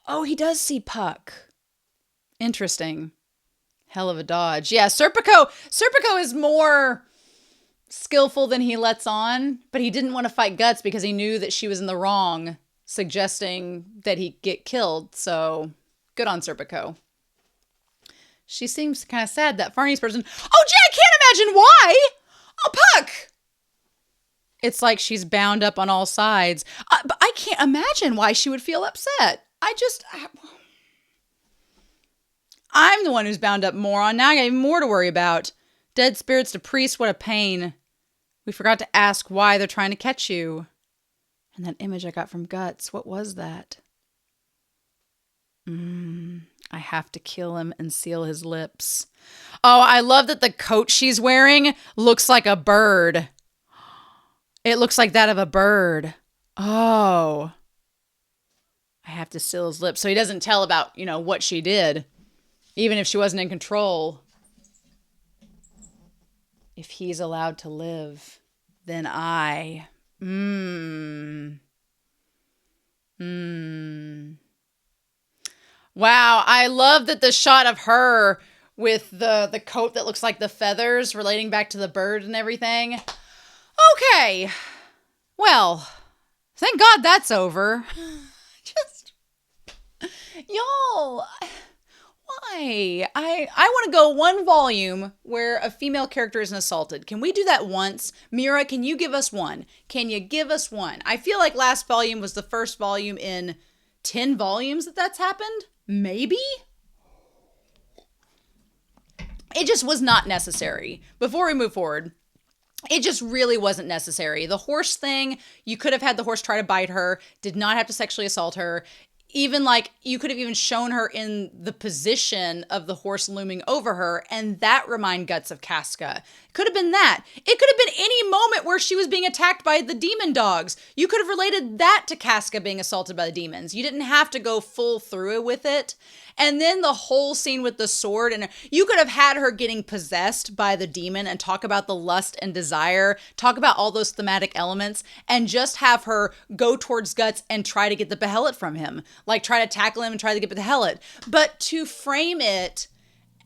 Oh, he does see Puck. Interesting. Hell of a dodge. Yeah, Serpico is more skillful than he lets on, but he didn't want to fight Guts because he knew that she was in the wrong, suggesting that he get killed. So good on Serpico. She seems kind of sad, that Farnese person. Oh, gee, I can't imagine why. Oh, Puck. It's like she's bound up on all sides. But I can't imagine why she would feel upset. I'm the one who's bound up more on. Now I got even more to worry about. Dead spirits to priests, what a pain. We forgot to ask why they're trying to catch you. And that image I got from Guts, what was that? I have to kill him and seal his lips. Oh, I love that the coat she's wearing looks like a bird. It looks like that of a bird. Oh. I have to seal his lips. So he doesn't tell about, what she did. Even if she wasn't in control. If he's allowed to live, then I... Wow, I love that the shot of her with the coat that looks like the feathers relating back to the bird and everything. Okay. Well, thank God that's over. Y'all, why? I want to go one volume where a female character isn't assaulted. Can we do that once? Miura, can you give us one? Can you give us one? I feel like last volume was the first volume in 10 volumes that's happened. Maybe? It just was not necessary. Before we move forward, it just really wasn't necessary. The horse thing, you could have had the horse try to bite her, did not have to sexually assault her. even like you could have even shown her in the position of the horse looming over her, and that remind Guts of Casca. It could have been that. It could have been any moment where she was being attacked by the demon dogs. You could have related that to Casca being assaulted by the demons. You didn't have to go full through with it. And then the whole scene with the sword, and you could have had her getting possessed by the demon and talk about the lust and desire, talk about all those thematic elements, and just have her go towards Guts and try to get the behelit from him. Like try to tackle him and try to get the behelit. But to frame it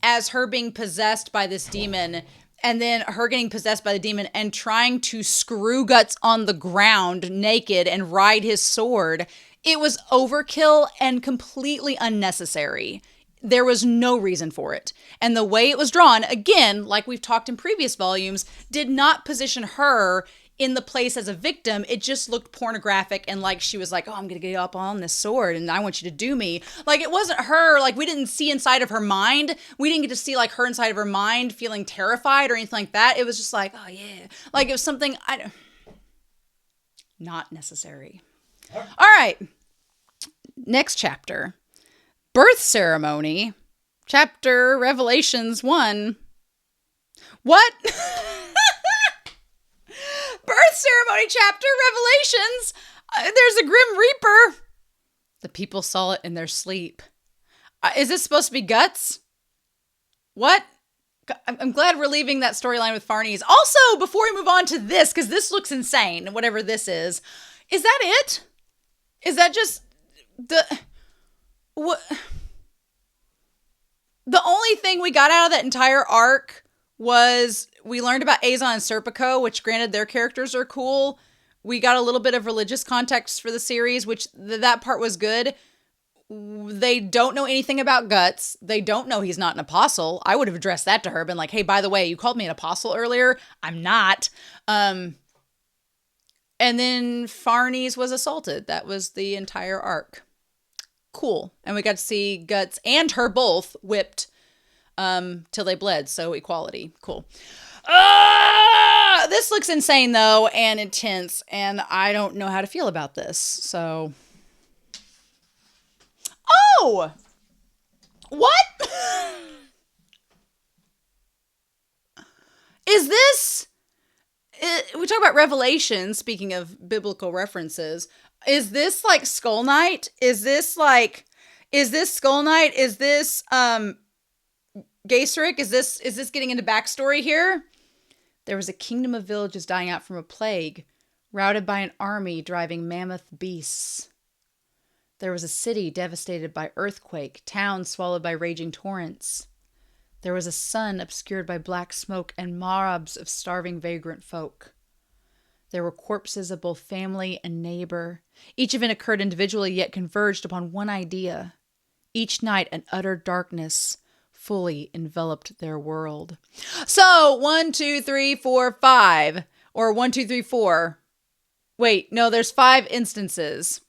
as her being possessed by this demon, and then her getting possessed by the demon and trying to screw Guts on the ground naked and ride his sword, it was overkill and completely unnecessary. There was no reason for it. And the way it was drawn, again, like we've talked in previous volumes, did not position her in the place as a victim. It just looked pornographic and like she was like, oh, I'm going to get up on this sword and I want you to do me. Like it wasn't her. Like we didn't see inside of her mind. We didn't get to see like her inside of her mind feeling terrified or anything like that. It was just like, oh yeah. Like it was something not necessary. All right. Next chapter. Birth ceremony. Chapter Revelations 1. What? Birth ceremony chapter Revelations. There's a Grim Reaper. The people saw it in their sleep. Is this supposed to be Guts? What? I'm glad we're leaving that storyline with Farnese. Also, before we move on to this, because this looks insane, whatever this is that it? Is that just what? The only thing we got out of that entire arc was we learned about Azon and Serpico, which granted their characters are cool. We got a little bit of religious context for the series, which that part was good. They don't know anything about Guts. They don't know he's not an apostle. I would have addressed that to her, been like, hey, by the way, you called me an apostle earlier. I'm not. And then Farnese was assaulted. That was the entire arc. Cool. And we got to see Guts and her both whipped till they bled. So equality. Cool. This looks insane though and intense. And I don't know how to feel about this. So. Oh! What? Is this... we talk about Revelation, speaking of biblical references. Is this like Skull Knight? Is this Skull Knight? Is this Gaeseric? Is this getting into backstory here? There was a kingdom of villages dying out from a plague, routed by an army driving mammoth beasts. There was a city devastated by earthquake, towns swallowed by raging torrents. There was a sun obscured by black smoke and mobs of starving vagrant folk. There were corpses of both family and neighbor. Each event occurred individually, yet converged upon one idea. Each night, an utter darkness fully enveloped their world. So, 1, 2, 3, 4, 5. Or 1, 2, 3, 4. Wait, no, there's 5 instances.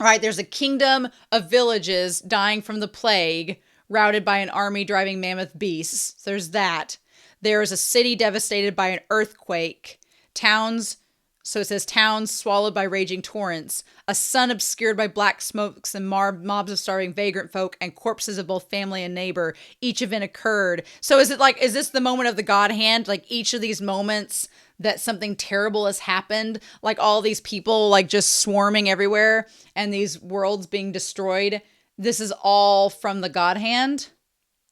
All right, there's a kingdom of villages dying from the plague, routed by an army driving mammoth beasts. There's that. There is a city devastated by an earthquake. Towns, so it says towns swallowed by raging torrents. A sun obscured by black smokes and mobs of starving vagrant folk and corpses of both family and neighbor. Each event occurred. So is this the moment of the God hand? Like each of these moments that something terrible has happened, like all these people like just swarming everywhere and these worlds being destroyed. This is all from the God hand.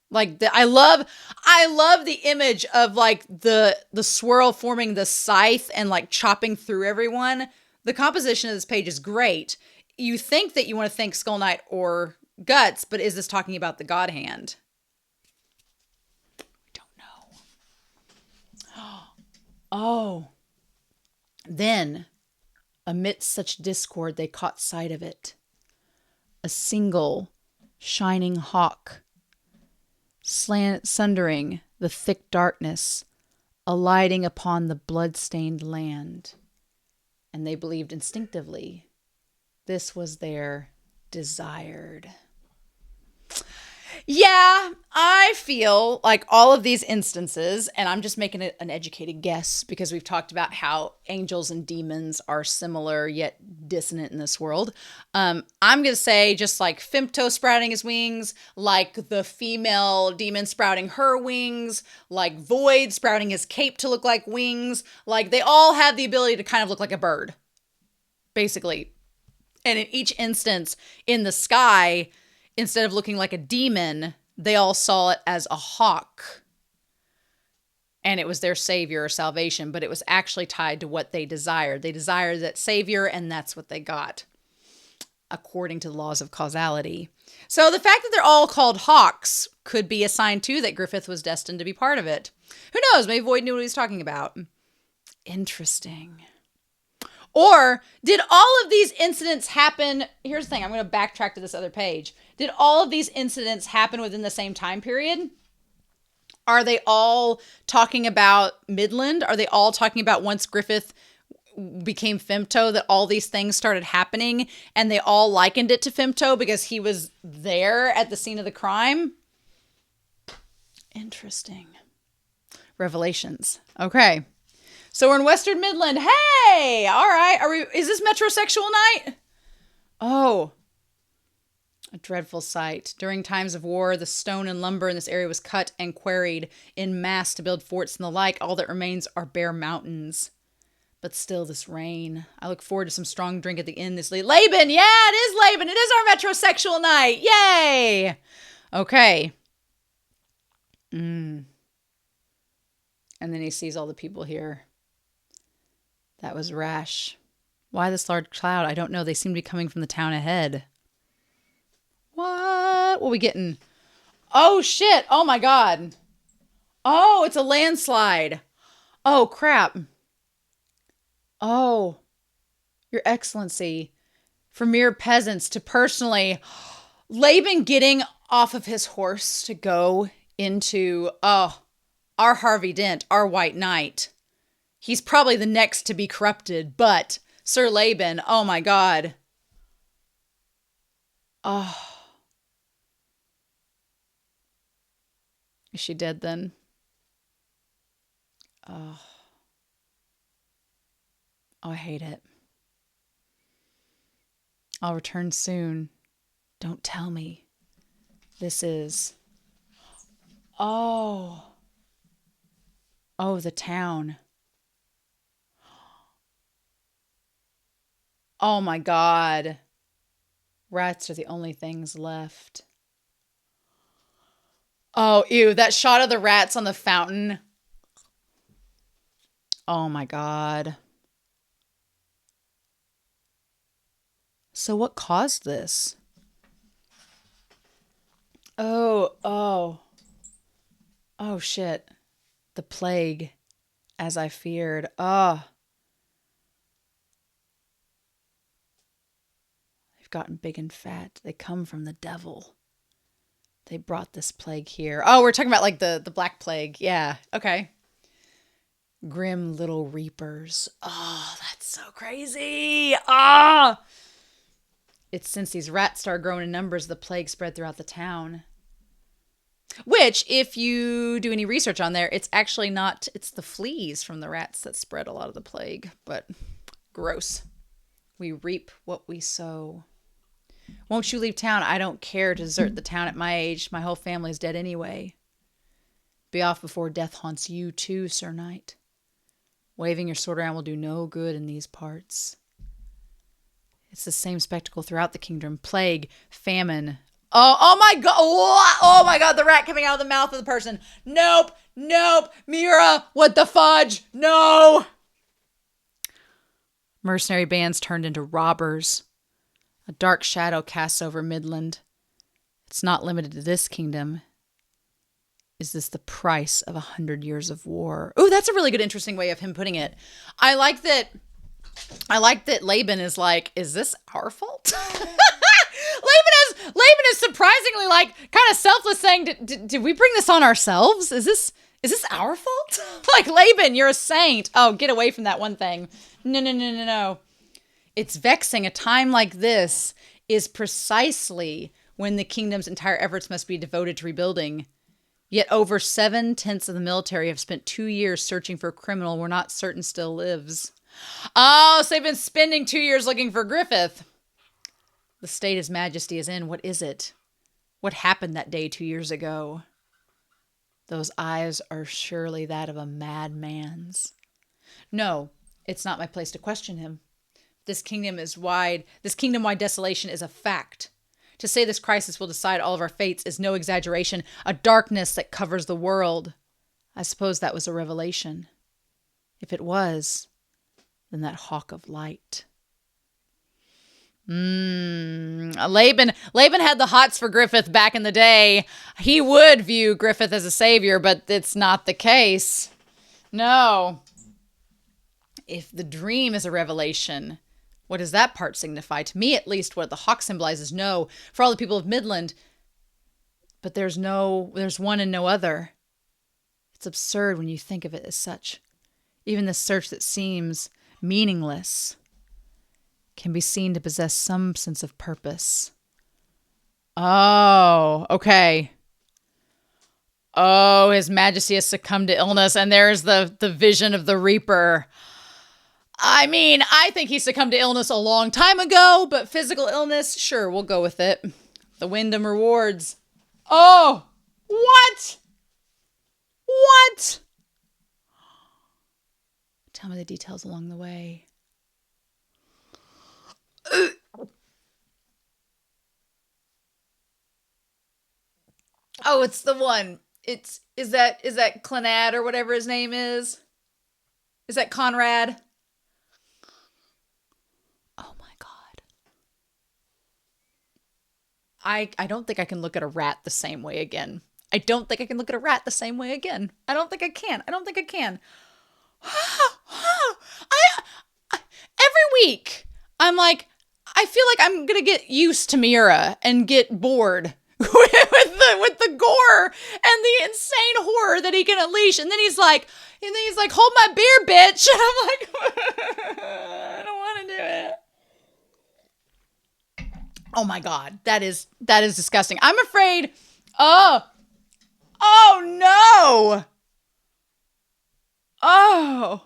Like I love the image of like the swirl forming the scythe and like chopping through everyone. The composition of this page is great. You think that you want to thank Skull Knight or Guts, but is this talking about the God hand? I don't know. Oh. Then, amidst such discord, they caught sight of it. A single shining hawk, sundering the thick darkness, alighting upon the blood-stained land. And they believed instinctively this was their desired. Yeah, I feel like all of these instances, and I'm just making an educated guess because we've talked about how angels and demons are similar yet dissonant in this world. I'm going to say just like Femto sprouting his wings, like the female demon sprouting her wings, like Void sprouting his cape to look like wings. Like they all have the ability to kind of look like a bird, basically. And in each instance in the sky, instead of looking like a demon, they all saw it as a hawk. And it was their savior or salvation, but it was actually tied to what they desired. They desired that savior, and that's what they got, according to the laws of causality. So the fact that they're all called hawks could be a sign, too, that Griffith was destined to be part of it. Who knows? Maybe Void knew what he was talking about. Interesting. Or did all of these incidents happen? Here's the thing. I'm going to backtrack to this other page. Did all of these incidents happen within the same time period? Are they all talking about Midland? Are they all talking about once Griffith became Femto that all these things started happening and they all likened it to Femto because he was there at the scene of the crime? Interesting. Revelations. Okay. So we're in Western Midland. Hey! All right. Is this metrosexual night? Oh. A dreadful sight. During times of war, the stone and lumber in this area was cut and quarried in mass to build forts and the like. All that remains are bare mountains. But still this rain. I look forward to some strong drink at the inn this Laban! Yeah, it is Laban! It is our metrosexual night! Yay! Okay. And then he sees all the people here. That was rash. Why this large cloud? I don't know. They seem to be coming from the town ahead. What are we getting? Oh, shit. Oh, my God. Oh, it's a landslide. Oh, crap. Oh, Your Excellency. From mere peasants to personally. Laban getting off of his horse to go into, our Harvey Dent, our White Knight. He's probably the next to be corrupted, but Sir Laban, oh my God. Oh. Is she dead then? Oh. Oh, I hate it. I'll return soon. Don't tell me. This is... Oh. Oh, the town. Oh my God. Rats are the only things left. Oh, ew. That shot of the rats on the fountain. Oh my God. So what caused this? Oh shit. The plague, as I feared. Oh. They've gotten big and fat. They come from the devil. They brought this plague here. Oh, we're talking about like the Black Plague. Yeah. Okay. Grim little reapers. Oh, that's so crazy. Ah. It's since these rats started growing in numbers, the plague spread throughout the town. Which, if you do any research on there, it's actually not, it's the fleas from the rats that spread a lot of the plague. But gross. We reap what we sow. Won't you leave town? I don't care to desert the town at my age. My whole family's dead anyway. Be off before death haunts you too, Sir Knight. Waving your sword around will do no good in these parts. It's the same spectacle throughout the kingdom. Plague, famine. Oh my God. Oh my God. The rat coming out of the mouth of the person. Nope. Miura, what the fudge? No. Mercenary bands turned into robbers. A dark shadow casts over Midland. It's not limited to this kingdom. Is this the price of 100 years of war? Oh, that's a really good, interesting way of him putting it. I like that Laban is like, is this our fault? Laban is surprisingly like kind of selfless, saying, did we bring this on ourselves? Is this our fault? Like, Laban, you're a saint. Oh, get away from that one thing. No. It's vexing. A time like this is precisely when the kingdom's entire efforts must be devoted to rebuilding. Yet over 7/10 of the military have spent 2 years searching for a criminal we're not certain still lives. Oh, so they've been spending 2 years looking for Griffith. The state His Majesty is in. What is it? What happened that day 2 years ago? Those eyes are surely that of a madman's. No, it's not my place to question him. This kingdom-wide desolation is a fact. To say this crisis will decide all of our fates is no exaggeration. A darkness that covers the world. I suppose that was a revelation. If it was, then that hawk of light. Laban had the hots for Griffith back in the day. He would view Griffith as a savior, but it's not the case. No. If the dream is a revelation, what does that part signify? To me, at least, what the hawk symbolizes, no. For all the people of Midland. But there's one and no other. It's absurd when you think of it as such. Even the search that seems meaningless can be seen to possess some sense of purpose. Oh, okay. Oh, His Majesty has succumbed to illness, and there's the vision of the Reaper. I mean, I think he succumbed to illness a long time ago, but physical illness, sure, we'll go with it. The Wyndham rewards. Oh, what? What? Tell me the details along the way. Oh, it's the one. Is that Clanad or whatever his name is? Is that Conrad? Oh my God. I don't think I can look at a rat the same way again. I don't think I can. Every week, I'm like, I feel like I'm gonna get used to Miura and get bored with the gore and the insane horror that he can unleash. And then he's like, hold my beer, bitch. And I'm like, I don't want to do it. Oh my God, that is disgusting. I'm afraid. Oh no. Oh.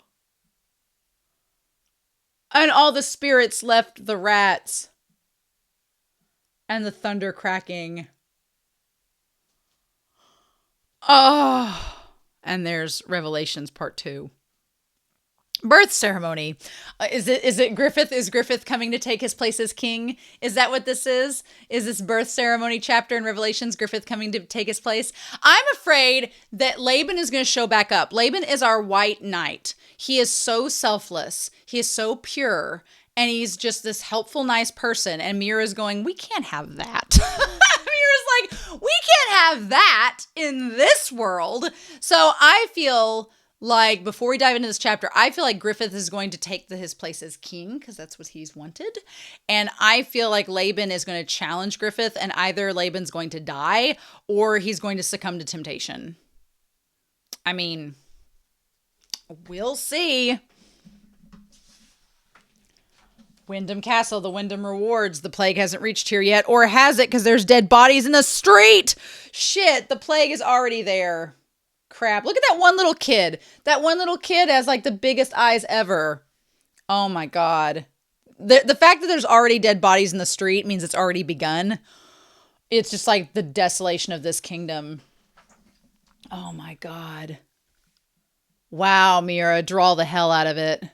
And all the spirits left the rats. And the thunder cracking. Oh. And there's Revelations Part 2. Birth ceremony. Is it Griffith? Is Griffith coming to take his place as king? Is that what this is? Is this birth ceremony chapter in Revelations Griffith coming to take his place? I'm afraid that Laban is going to show back up. Laban is our white knight. He is so selfless. He is so pure. And he's just this helpful, nice person. And Miura's going, we can't have that. Miura's like, we can't have that in this world. So I feel like, before we dive into this chapter, I feel like Griffith is going to take his place as king, because that's what he's wanted. And I feel like Laban is going to challenge Griffith, and either Laban's going to die, or he's going to succumb to temptation. I mean, we'll see. Wyndham Castle, the Wyndham rewards. The plague hasn't reached here yet, or has it? Because there's dead bodies in the street. Shit, the plague is already there. Crap. Look at that one little kid. That one little kid has like the biggest eyes ever. Oh my God. The fact that there's already dead bodies in the street means it's already begun. It's just like the desolation of this kingdom. Oh my God. Wow, Miura, draw the hell out of it.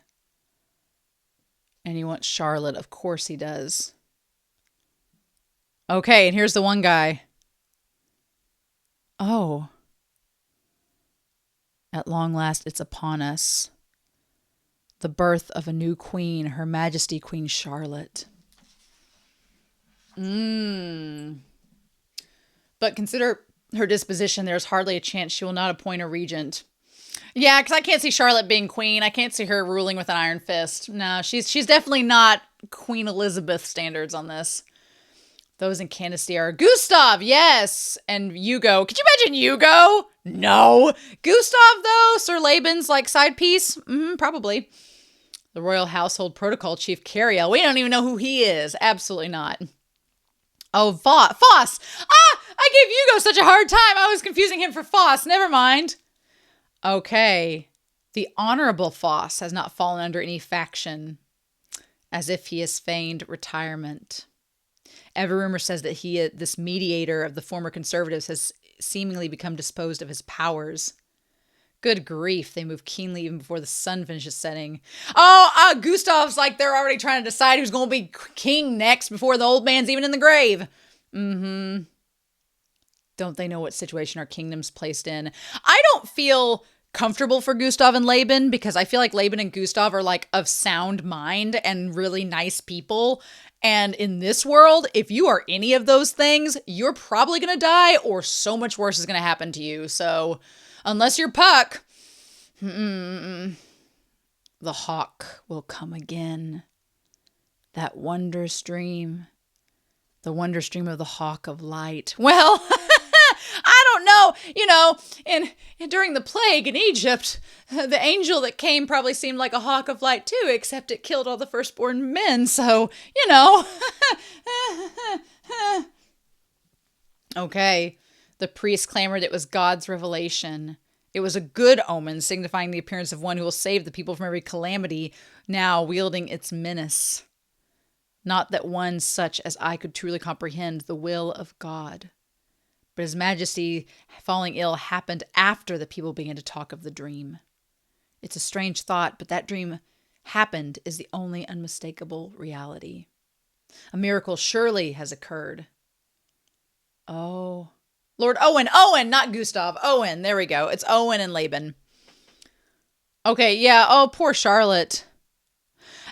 And he wants Charlotte. Of course he does. Okay, and here's the one guy. Oh. At long last, it's upon us. The birth of a new queen, Her Majesty Queen Charlotte. But consider her disposition. There's hardly a chance she will not appoint a regent. Yeah, because I can't see Charlotte being queen. I can't see her ruling with an iron fist. No, she's definitely not Queen Elizabeth standards on this. Those in Candice are Gustav, yes, and Hugo. Could you imagine Hugo? No. Gustav, though, Sir Laban's like side piece? Probably. The Royal Household Protocol Chief Cariel. We don't even know who he is. Absolutely not. Oh, Foss. Ah, I gave Hugo such a hard time. I was confusing him for Foss. Never mind. Okay. The Honorable Foss has not fallen under any faction, as if he has feigned retirement. Every rumor says that he, this mediator of the former conservatives, has seemingly become disposed of his powers. Good grief, they move keenly even before the sun finishes setting. Oh, Gustav's like they're already trying to decide who's going to be king next before the old man's even in the grave. Mm-hmm. Don't they know what situation our kingdom's placed in? I don't feel comfortable for Gustav and Laban because I feel like Laban and Gustav are like of sound mind and really nice people. And in this world, if you are any of those things, you're probably going to die or so much worse is going to happen to you. So unless you're Puck, the hawk will come again. That wonder stream. The wonder stream of the hawk of light. Well, I don't know. You know, during the plague in Egypt, the angel that came probably seemed like a hawk of light too, except it killed all the firstborn men. So, you know. Okay. The priest clamored it was God's revelation. It was a good omen, signifying the appearance of one who will save the people from every calamity, now wielding its menace. Not that one such as I could truly comprehend the will of God. But His Majesty falling ill happened after the people began to talk of the dream. It's a strange thought, but that dream happened is the only unmistakable reality. A miracle surely has occurred. Oh, Lord Owen, not Gustav, Owen, there we go. It's Owen and Laban. Okay, yeah, oh, poor Charlotte.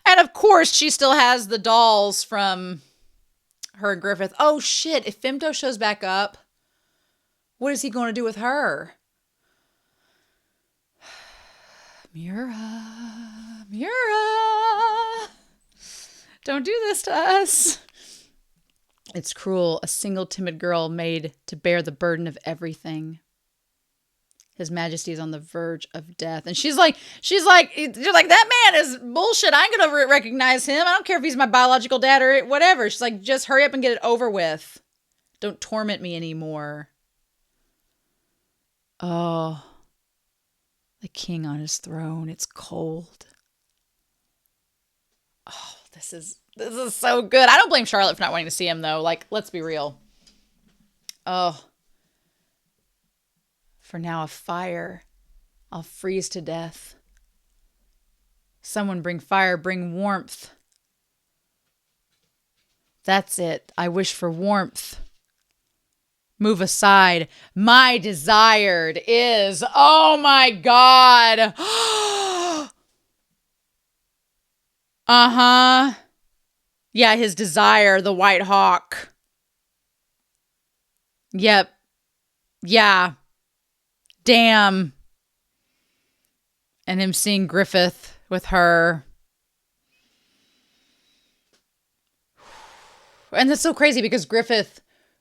And of course, she still has the dolls from her and Griffith. Oh shit, if Femto shows back up, what is he going to do with her? Miura. Don't do this to us. It's cruel, a single timid girl made to bear the burden of everything. His Majesty is on the verge of death. And you're like, that man is bullshit. I ain't gonna recognize him. I don't care if he's my biological dad or whatever. She's like, just hurry up and get it over with. Don't torment me anymore. Oh, the king on his throne. It's cold. Oh, this is so good. I don't blame Charlotte for not wanting to see him, though. Like, let's be real. Oh. For now, a fire. I'll freeze to death. Someone bring fire, bring warmth. That's it. I wish for warmth. Move aside. My desired is... Oh my God. Uh-huh. Yeah, his desire, the White Hawk. Yep. Yeah. Damn. And him seeing Griffith with her. And that's so crazy because Griffith,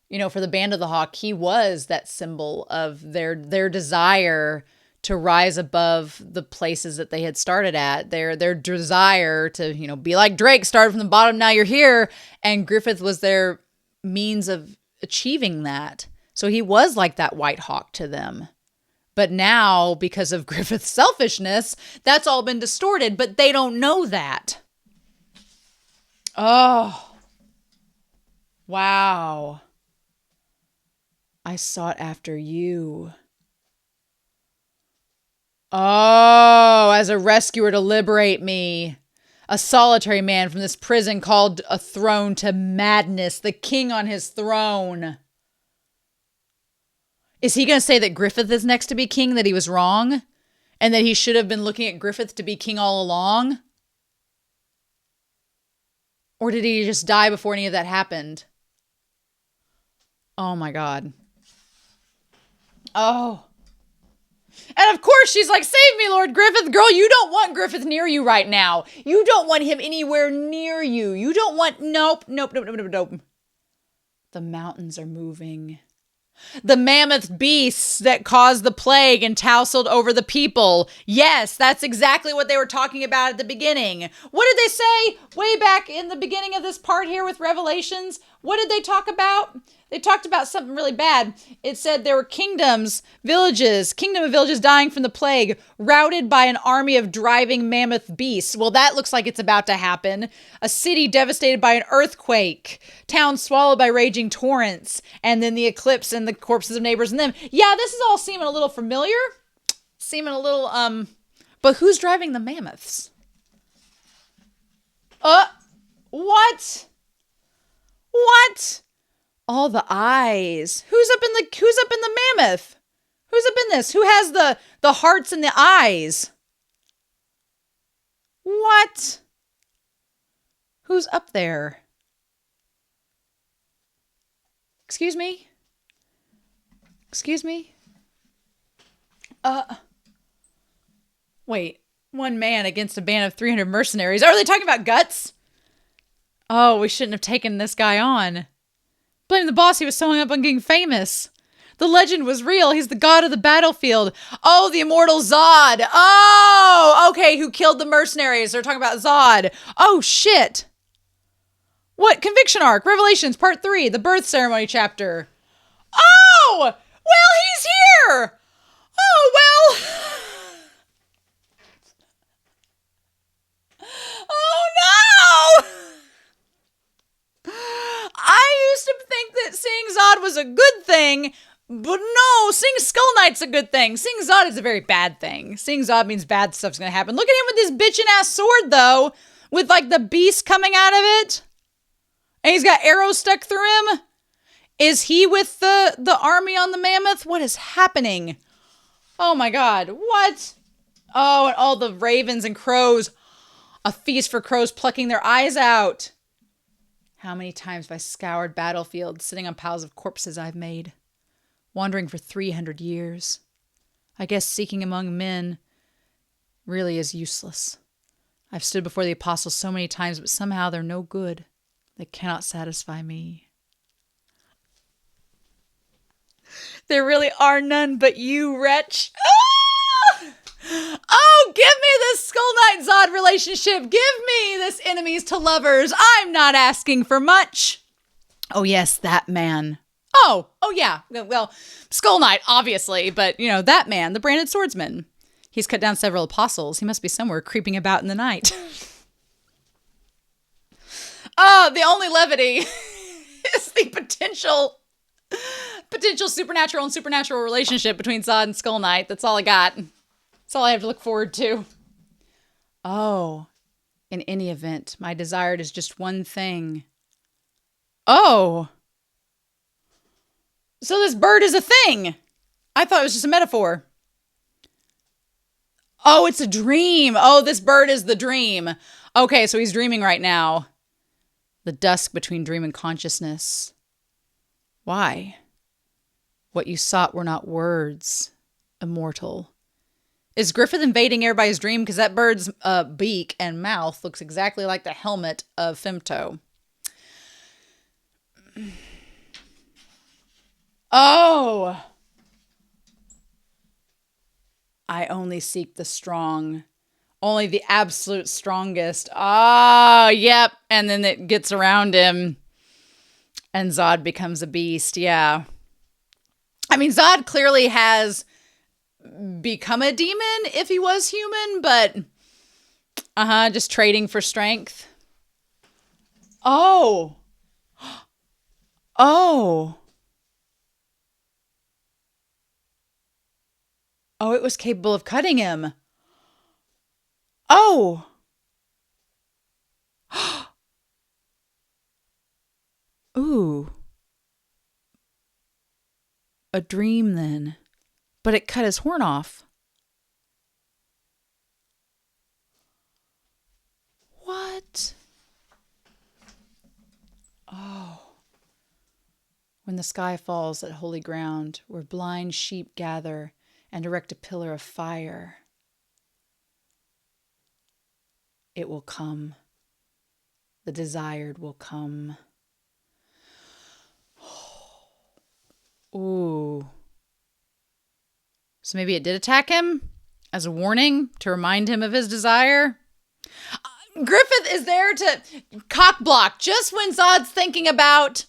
you know, for the Band of the Hawk, he was that symbol of their desire to rise above the places that they had started at. Their desire to, you know, be like Drake, started from the bottom, now you're here. And Griffith was their means of achieving that. So he was like that White Hawk to them. But now, because of Griffith's selfishness, that's all been distorted, but they don't know that. Oh. Wow. I sought after you. Oh, as a rescuer to liberate me. A solitary man from this prison called a throne to madness. The king on his throne. Is he going to say that Griffith is next to be king, that he was wrong? And that he should have been looking at Griffith to be king all along? Or did he just die before any of that happened? Oh my God. Oh. And of course she's like, save me, Lord Griffith. Girl, you don't want Griffith near you right now. You don't want him anywhere near you. You don't want, nope. The mountains are moving. The mammoth beasts that caused the plague and tousled over the people. Yes, that's exactly what they were talking about at the beginning. What did they say way back in the beginning of this part here with Revelations? What did they talk about? They talked about something really bad. It said there were kingdom of villages dying from the plague, routed by an army of driving mammoth beasts. Well, that looks like it's about to happen. A city devastated by an earthquake, town swallowed by raging torrents, and then the eclipse and the corpses of neighbors and them. Yeah, this is all seeming a little familiar. Seeming a little, but who's driving the mammoths? What? What? All the eyes. Who's up in the mammoth? Who's up in this? Who has the hearts and the eyes? What? Who's up there? Excuse me? Excuse me? Wait. One man against a band of 300 mercenaries. Are they talking about guts? Oh, we shouldn't have taken this guy on. Blame the boss, he was so hung up on getting famous. The legend was real. He's the god of the battlefield. Oh, the Immortal Zodd. Oh, okay, who killed the mercenaries. They're talking about Zodd. Oh, shit. What? Conviction arc. Revelations, part 3. The birth ceremony chapter. Oh, well, he's here. Oh, well. Oh, no. I used to think that seeing Zodd was a good thing, but no, seeing Skull Knight's a good thing. Seeing Zodd is a very bad thing. Seeing Zodd means bad stuff's gonna happen. Look at him with this bitchin' ass sword, though, with like the beast coming out of it. And he's got arrows stuck through him. Is he with the army on the mammoth? What is happening? Oh my god, what? Oh, and all the ravens and crows. A feast for crows plucking their eyes out. How many times have I scoured battlefields, sitting on piles of corpses I've made, wandering for 300 years? I guess seeking among men really is useless. I've stood before the apostles so many times, but somehow they're no good. They cannot satisfy me. There really are none but you, wretch. Ah! Oh, give me this Skull Knight Zodd relationship. Give me this enemies to lovers. I'm not asking for much. Oh, yes, that man. Oh, yeah. Well, Skull Knight, obviously, but, you know, that man, the branded swordsman. He's cut down several apostles. He must be somewhere creeping about in the night. Oh, the only levity is the potential supernatural and supernatural relationship between Zodd and Skull Knight. That's all I got. That's all I have to look forward to. Oh, in any event, my desire is just one thing. Oh. So this bird is a thing. I thought it was just a metaphor. Oh, it's a dream. Oh, this bird is the dream. Okay, so he's dreaming right now. The dusk between dream and consciousness. Why? What you sought were not words, immortal. Is Griffith invading everybody's dream? Because that bird's beak and mouth looks exactly like the helmet of Femto. Oh! I only seek the strong. Only the absolute strongest. Ah, yep. And then it gets around him. And Zodd becomes a beast. Yeah. I mean, Zodd clearly has become a demon if he was human, but just trading for strength. Oh. Oh, it was capable of cutting him. Oh. Ooh. A dream then. But it cut his horn off. What? Oh. When the sky falls at holy ground, where blind sheep gather and erect a pillar of fire, it will come. The desired will come. Ooh. So maybe it did attack him as a warning to remind him of his desire. Griffith is there to cock block just when Zodd's thinking about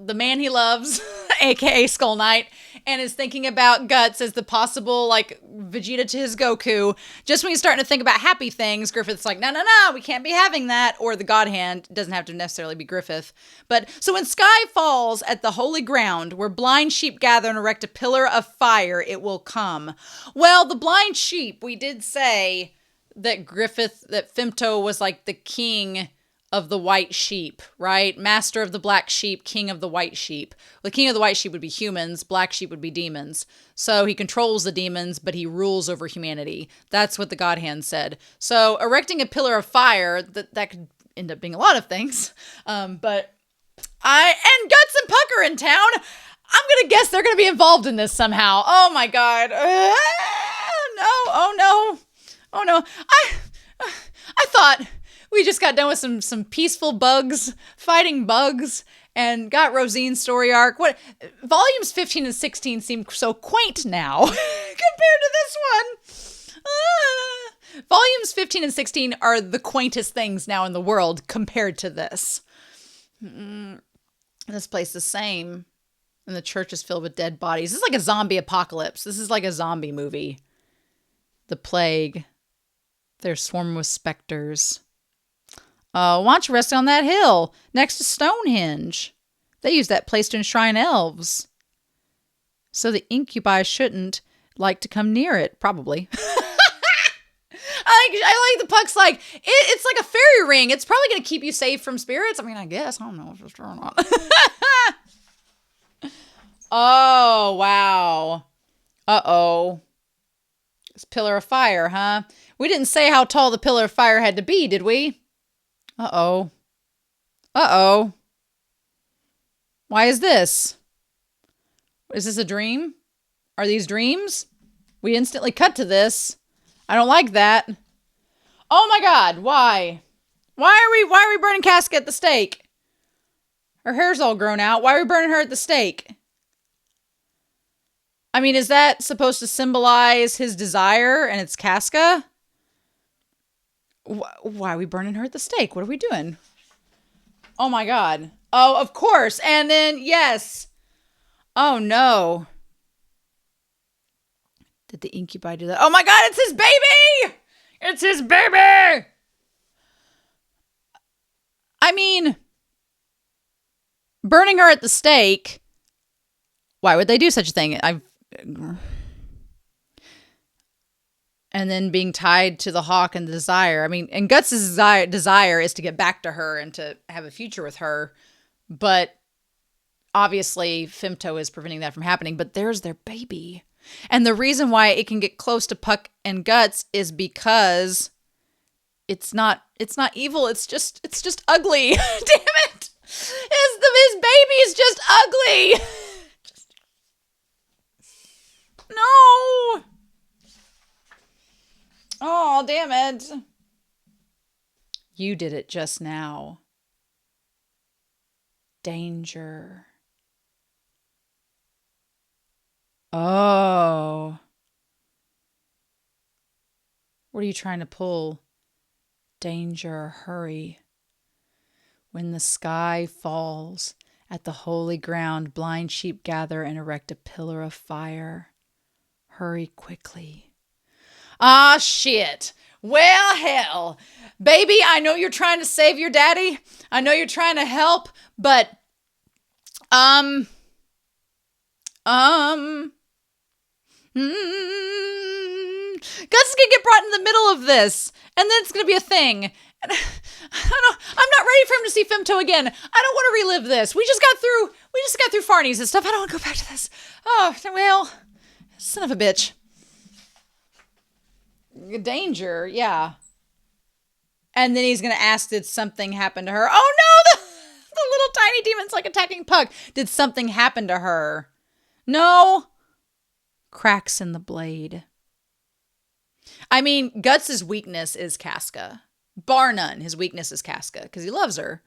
the man he loves, aka Skull Knight, and is thinking about Guts as the possible, like, Vegeta to his Goku. Just when he's starting to think about happy things, Griffith's like, no, we can't be having that. Or the God Hand, doesn't have to necessarily be Griffith. But, so when Sky falls at the holy ground, where blind sheep gather and erect a pillar of fire, it will come. Well, the blind sheep, we did say that Femto was like the king of the white sheep, right? Master of the black sheep, king of the white sheep. The king of the white sheep would be humans, black sheep would be demons. So he controls the demons, but he rules over humanity. That's what the God Hand said. So erecting a pillar of fire, that could end up being a lot of things. And Guts and Puck are in town. I'm gonna guess they're gonna be involved in this somehow. Oh my God. No. I thought we just got done with some peaceful bugs, fighting bugs, and got Rosine's story arc. What volumes 15 and 16 seem so quaint now compared to this one. Volumes 15 and 16 are the quaintest things now in the world compared to this. This place is the same, and the church is filled with dead bodies. This is like a zombie apocalypse. This is like a zombie movie. The plague. They're swarming with specters. Why don't you rest on that hill next to Stonehenge? They use that place to enshrine elves. So the incubi shouldn't like to come near it, probably. I like the Puck's like, it's like a fairy ring. It's probably going to keep you safe from spirits. I mean, I guess. I don't know if it's true or not. Oh, wow. Uh-oh. This pillar of fire, huh? We didn't say how tall the pillar of fire had to be, did we? Uh-oh. Uh-oh. Why is this? Is this a dream? Are these dreams? We instantly cut to this. I don't like that. Oh my God, why? Why are we burning Casca at the stake? Her hair's all grown out. Why are we burning her at the stake? I mean, is that supposed to symbolize his desire and it's Casca? Why are we burning her at the stake? What are we doing? Oh my God. Oh, of course. And then, yes. Oh no. Did the incubi do that? Oh my God, it's his baby! It's his baby! I mean, burning her at the stake, why would they do such a thing? And then being tied to the hawk and the desire. I mean, and Guts' desire is to get back to her and to have a future with her. But obviously, Femto is preventing that from happening. But there's their baby. And the reason why it can get close to Puck and Guts is because it's not evil. It's just ugly. Damn it. His baby is just ugly. No. Oh, damn it. You did it just now. Danger. Oh. What are you trying to pull? Danger, hurry. When the sky falls at the holy ground, blind sheep gather and erect a pillar of fire. Hurry quickly. Ah, shit. Well, hell. Baby, I know you're trying to save your daddy. I know you're trying to help, but, Guts is gonna get brought in the middle of this, and then it's gonna be a thing. And I'm not ready for him to see Femto again. I don't want to relive this. We just got through Farnese and stuff. I don't want to go back to this. Oh, well, son of a bitch. Danger, yeah. And then he's gonna ask, did something happen to her? Oh no, the little tiny demon's like attacking Puck. Did something happen to her? No. Cracks in the blade. I mean, Guts' weakness is Casca. Bar none, his weakness is Casca, because he loves her.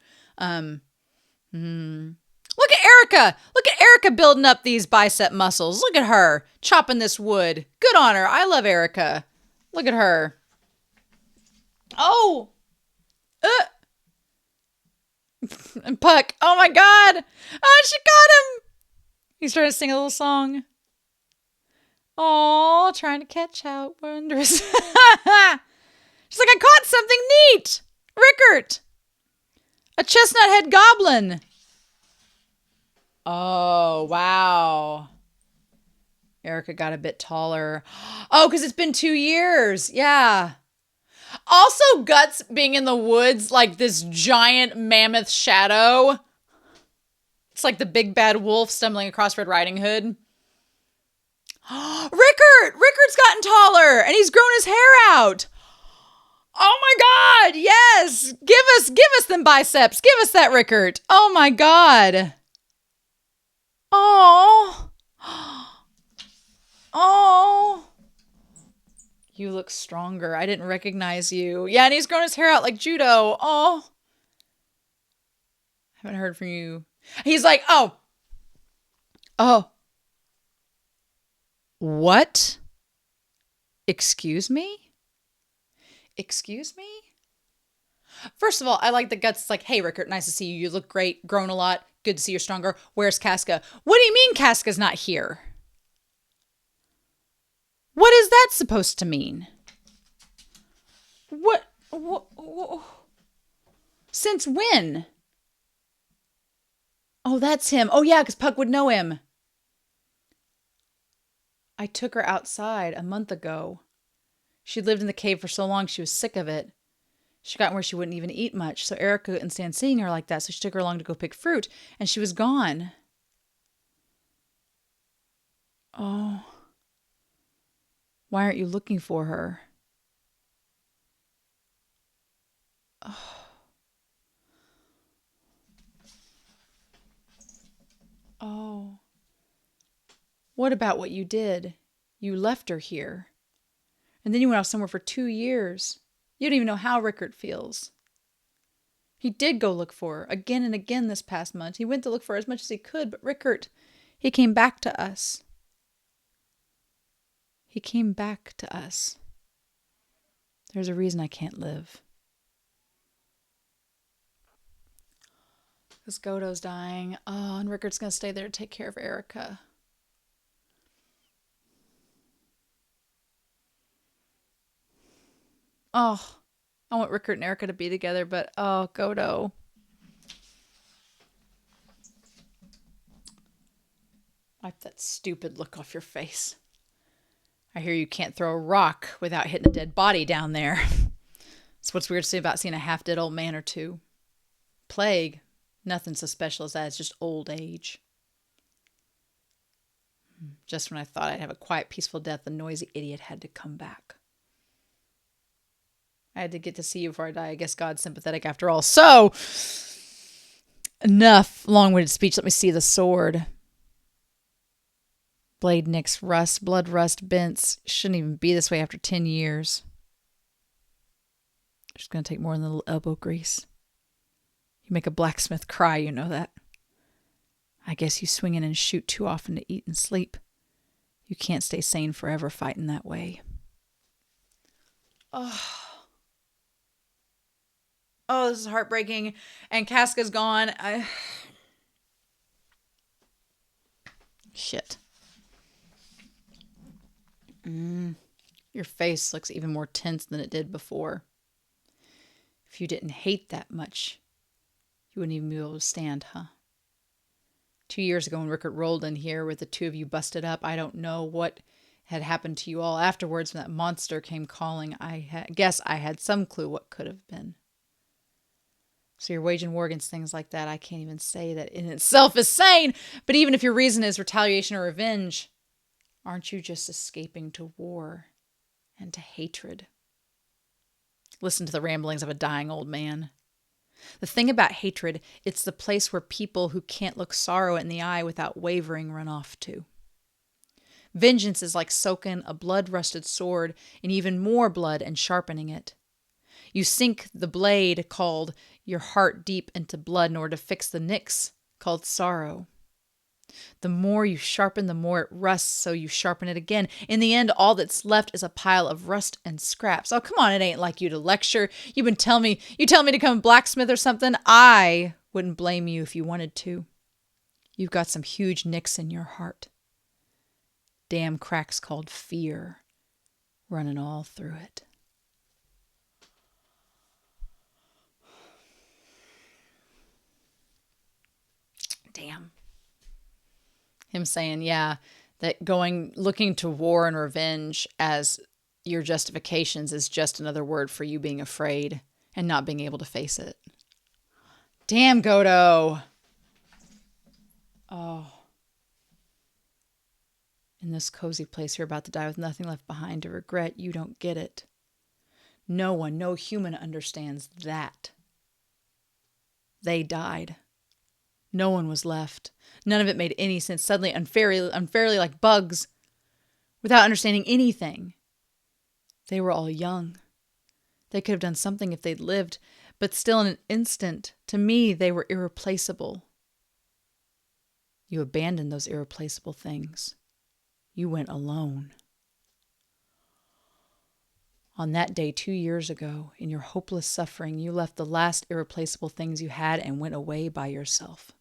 Look at Erica. Look at Erica building up these bicep muscles. Look at her chopping this wood. Good on her. I love Erica. Look at her. Oh. And Puck. Oh my God. Oh, she got him. He's trying to sing a little song. Oh, trying to catch out wondrous. She's like, I caught something neat. Rickert. A chestnut head goblin. Oh, wow. Erica got a bit taller. Oh, because it's been 2 years. Yeah. Also, Guts being in the woods like this giant mammoth shadow. It's like the big bad wolf stumbling across Red Riding Hood. Rickert! Rickert's gotten taller and he's grown his hair out. Oh my God! Yes! Give us them biceps. Give us that Rickert. Oh my God. Oh. Oh. You look stronger. I didn't recognize you. Yeah, and he's grown his hair out like judo. Oh. Haven't heard from you. He's like, oh. Oh. What? Excuse me? Excuse me? First of all, I like the Guts. It's like, hey, Rickert, nice to see you. You look great. Grown a lot. Good to see you're stronger. Where's Casca? What do you mean Casca's not here? What is that supposed to mean? What? Since when? Oh, that's him. Oh, yeah, because Puck would know him. I took her outside a month ago. She'd lived in the cave for so long she was sick of it. She got where she wouldn't even eat much, so Erica couldn't stand seeing her like that, so she took her along to go pick fruit, and she was gone. Oh. Why aren't you looking for her? Oh. Oh. What about what you did? You left her here. And then you went off somewhere for 2 years. You don't even know how Rickert feels. He did go look for her again and again this past month. He went to look for her as much as he could, but Rickert, he came back to us. He came back to us. There's a reason I can't live. Because Godo's dying. Oh, and Rickert's going to stay there to take care of Erica. Oh, I want Rickert and Erica to be together, but oh, Godo. Wipe that stupid look off your face. I hear you can't throw a rock without hitting a dead body down there. That's what's weird to say about seeing a half-dead old man or two. Plague. Nothing so special as that. It's just old age. Just when I thought I'd have a quiet, peaceful death, the noisy idiot had to come back. I had to get to see you before I die. I guess God's sympathetic after all. So, enough long-winded speech. Let me see the sword. Blade nicks, rust, blood rust, bents. Shouldn't even be this way after 10 years. It's going to take more than a little elbow grease. You make a blacksmith cry, you know that. I guess you swing in and shoot too often to eat and sleep. You can't stay sane forever fighting that way. Oh. Oh, this is heartbreaking. And Casca's gone. Shit. Your face looks even more tense than it did before. If you didn't hate that much, you wouldn't even be able to stand, huh? 2 years ago when Rickert rolled in here with the two of you busted up, I don't know what had happened to you all afterwards when that monster came calling. I guess I had some clue what could have been. So you're waging war against things like that. I can't even say that in itself is sane. But even if your reason is retaliation or revenge, aren't you just escaping to war and to hatred? Listen to the ramblings of a dying old man. The thing about hatred, it's the place where people who can't look sorrow in the eye without wavering run off to. Vengeance is like soaking a blood-rusted sword in even more blood and sharpening it. You sink the blade called your heart deep into blood in order to fix the nicks called sorrow. The more you sharpen, the more it rusts, so you sharpen it again. In the end, all that's left is a pile of rust and scraps. Oh, come on, it ain't like you to lecture. You tell me to become a blacksmith or something. I wouldn't blame you if you wanted to. You've got some huge nicks in your heart. Damn cracks called fear running all through it. Damn. Him saying, yeah, that looking to war and revenge as your justifications is just another word for you being afraid and not being able to face it. Damn, Godo. Oh. In this cozy place, you're about to die with nothing left behind to regret. You don't get it. No one, no human understands that. They died. No one was left. None of it made any sense. Suddenly, unfairly like bugs, without understanding anything. They were all young. They could have done something if they'd lived, but still in an instant, to me, they were irreplaceable. You abandoned those irreplaceable things. You went alone. On that day 2 years ago, in your hopeless suffering, you left the last irreplaceable things you had and went away by yourself.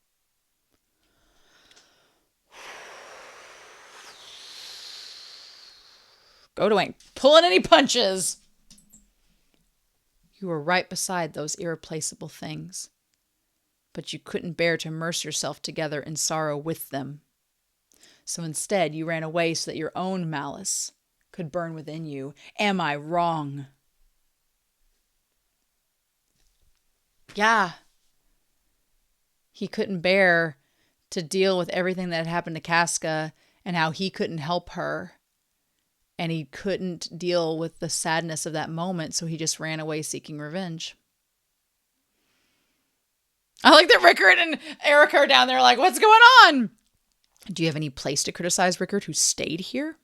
Godo ain't pulling any punches. You were right beside those irreplaceable things, but you couldn't bear to immerse yourself together in sorrow with them. So instead, you ran away so that your own malice could burn within you. Am I wrong? Yeah. He couldn't bear to deal with everything that had happened to Casca and how he couldn't help her. And he couldn't deal with the sadness of that moment, so he just ran away seeking revenge. I like that Rickard and Erica are down there like, what's going on? Do you have any place to criticize Rickard who stayed here?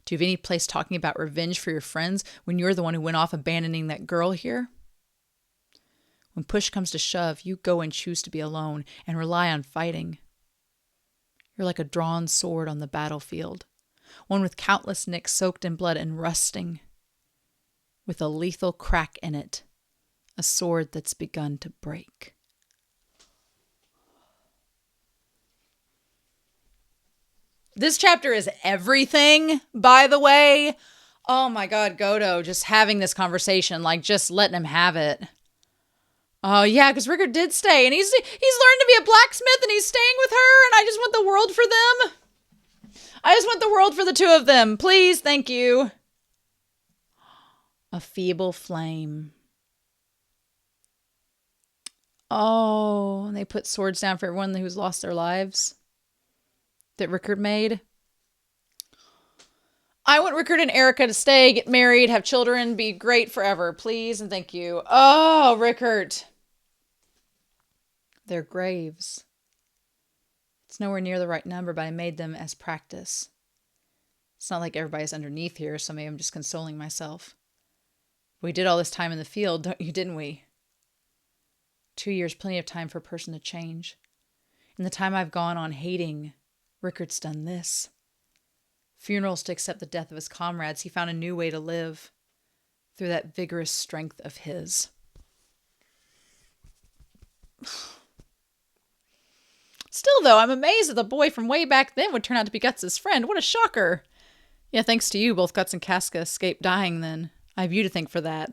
Do you have any place talking about revenge for your friends when you're the one who went off abandoning that girl here? When push comes to shove, you go and choose to be alone and rely on fighting. You're like a drawn sword on the battlefield, one with countless nicks soaked in blood and rusting, with a lethal crack in it, a sword that's begun to break. This chapter is everything, by the way. Oh my God, Godo, just having this conversation, like just letting him have it. Oh yeah, because Rickard did stay, and he's learned to be a blacksmith, and he's staying with her, and I just want the world for them. I just want the world for the two of them. Please, thank you. A feeble flame. Oh, and they put swords down for everyone who's lost their lives that Rickard made. I want Rickard and Erica to stay, get married, have children, be great forever. Please and thank you. Oh, Rickard. Their graves. It's nowhere near the right number, but I made them as practice. It's not like everybody's underneath here, so maybe I'm just consoling myself. We did all this time in the field, didn't we? 2 years, plenty of time for a person to change. In the time I've gone on hating, Rickard's done this. Funerals to accept the death of his comrades, he found a new way to live through that vigorous strength of his. Still, though, I'm amazed that the boy from way back then would turn out to be Guts' friend. What a shocker. Yeah, thanks to you, both Guts and Casca escaped dying then. I have you to thank for that.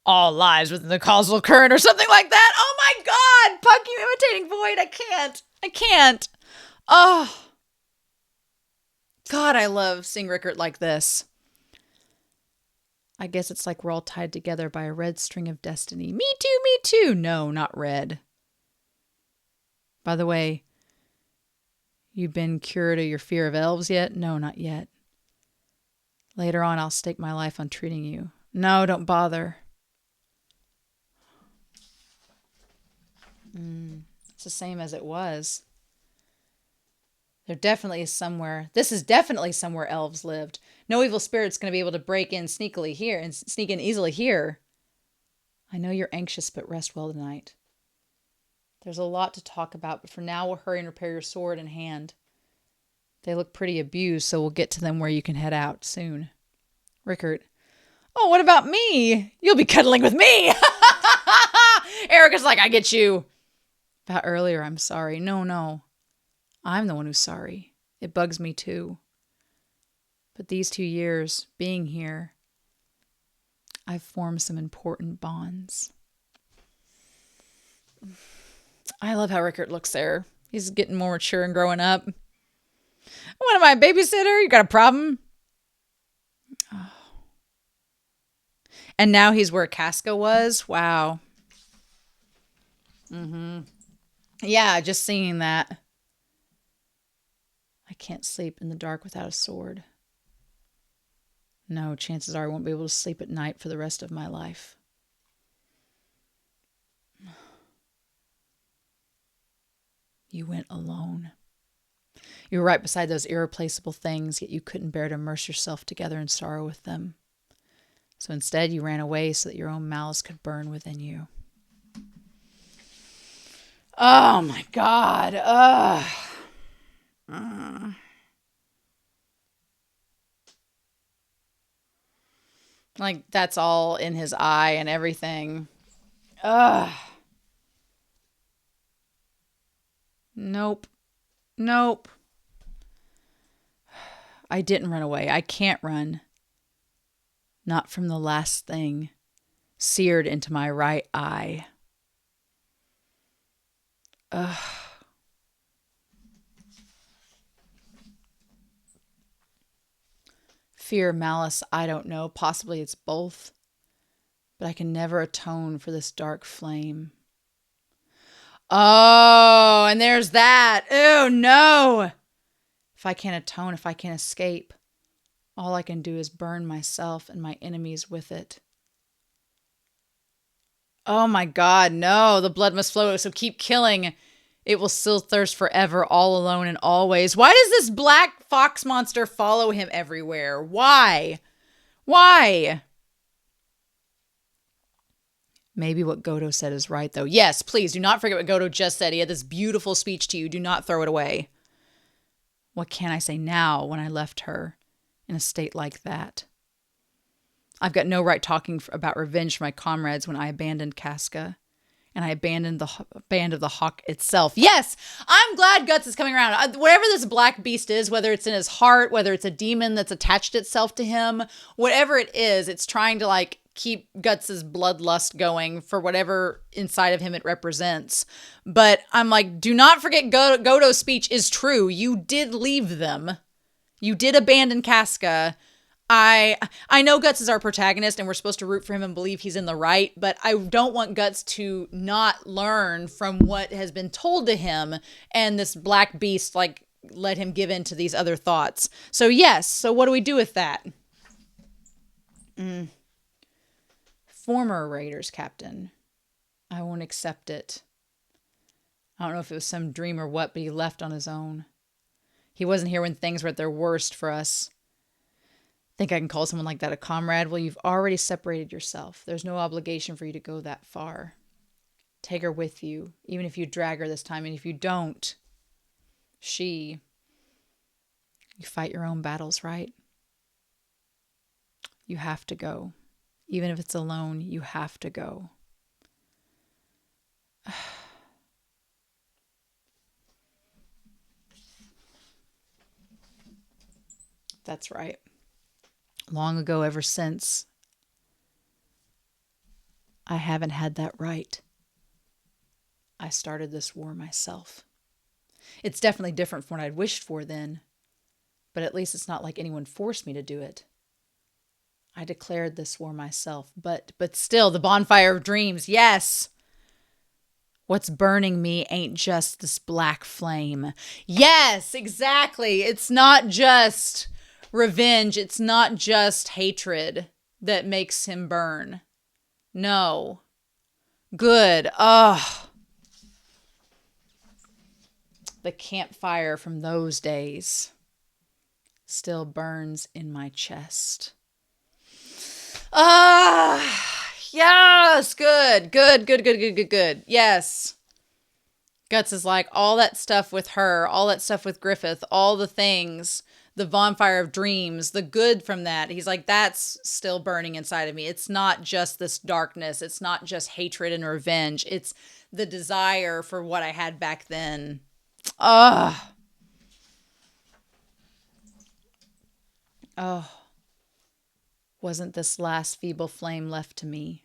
All lies within the causal current or something like that. Oh my God! Puck, you imitating Void. I can't. Oh. God, I love seeing Rickard like this. I guess it's like we're all tied together by a red string of destiny. Me too. No, not red. By the way, you've been cured of your fear of elves yet? No, not yet. Later on, I'll stake my life on treating you. No, don't bother. It's the same as it was. There definitely is somewhere. This is definitely somewhere elves lived. No evil spirit's going to be able to break in sneakily here and sneak in easily here. I know you're anxious, but rest well tonight. There's a lot to talk about, but for now we'll hurry and repair your sword and hand. They look pretty abused, so we'll get to them where you can head out soon. Rickard. Oh, what about me? You'll be cuddling with me! Erica's like, I get you. About earlier, I'm sorry. No. I'm the one who's sorry. It bugs me too. But these 2 years, being here, I've formed some important bonds. I love how Rickard looks there. He's getting more mature and growing up. What am I, a babysitter? You got a problem? Oh. And now he's where Casca was? Wow. Yeah, just seeing that. I can't sleep in the dark without a sword. No, chances are I won't be able to sleep at night for the rest of my life. You went alone. You were right beside those irreplaceable things, yet you couldn't bear to immerse yourself together in sorrow with them. So instead, you ran away so that your own malice could burn within you. Oh my God. Like, that's all in his eye and everything. Nope. I didn't run away. I can't run. Not from the last thing seared into my right eye. Fear, malice, I don't know. Possibly it's both. But I can never atone for this dark flame. Oh, and there's that. Oh, no. If I can't atone, if I can't escape, all I can do is burn myself and my enemies with it. Oh my God, no. The blood must flow, so keep killing. It will still thirst forever, all alone and always. Why does this black fox monster follow him everywhere? Why? Maybe what Godo said is right, though. Yes, please, do not forget what Godo just said. He had this beautiful speech to you. Do not throw it away. What can I say now when I left her in a state like that? I've got no right talking about revenge for my comrades when I abandoned Casca. And I abandoned the band of the Hawk itself. Yes, I'm glad Guts is coming around. Whatever this black beast is, whether it's in his heart, whether it's a demon that's attached itself to him, whatever it is, it's trying to like keep Guts's bloodlust going for whatever inside of him it represents. But I'm like, do not forget Godo's speech is true. You did leave them. You did abandon Casca. I know Guts is our protagonist and we're supposed to root for him and believe he's in the right, but I don't want Guts to not learn from what has been told to him and this black beast like let him give in to these other thoughts. So yes, so what do we do with that? Former Raiders captain. I won't accept it. I don't know if it was some dream or what, but he left on his own. He wasn't here when things were at their worst for us. Think I can call someone like that a comrade? Well, you've already separated yourself. There's no obligation for you to go that far. Take her with you, even if you drag her this time. And if you don't, you fight your own battles, right? You have to go. Even if it's alone, you have to go. That's right. Long ago, ever since, I haven't had that right. I started this war myself. It's definitely different from what I'd wished for then, but at least it's not like anyone forced me to do it. I declared this war myself, but still, the bonfire of dreams, yes. What's burning me ain't just this black flame. Yes, exactly. It's not just revenge. It's not just hatred that makes him burn. No. Good. Oh. The campfire from those days still burns in my chest. Yes. Good. Yes. Guts is like, all that stuff with her, all that stuff with Griffith, all the things, the bonfire of dreams, the good from that. He's like, that's still burning inside of me. It's not just this darkness. It's not just hatred and revenge. It's the desire for what I had back then. Ugh. Oh. Wasn't this last feeble flame left to me?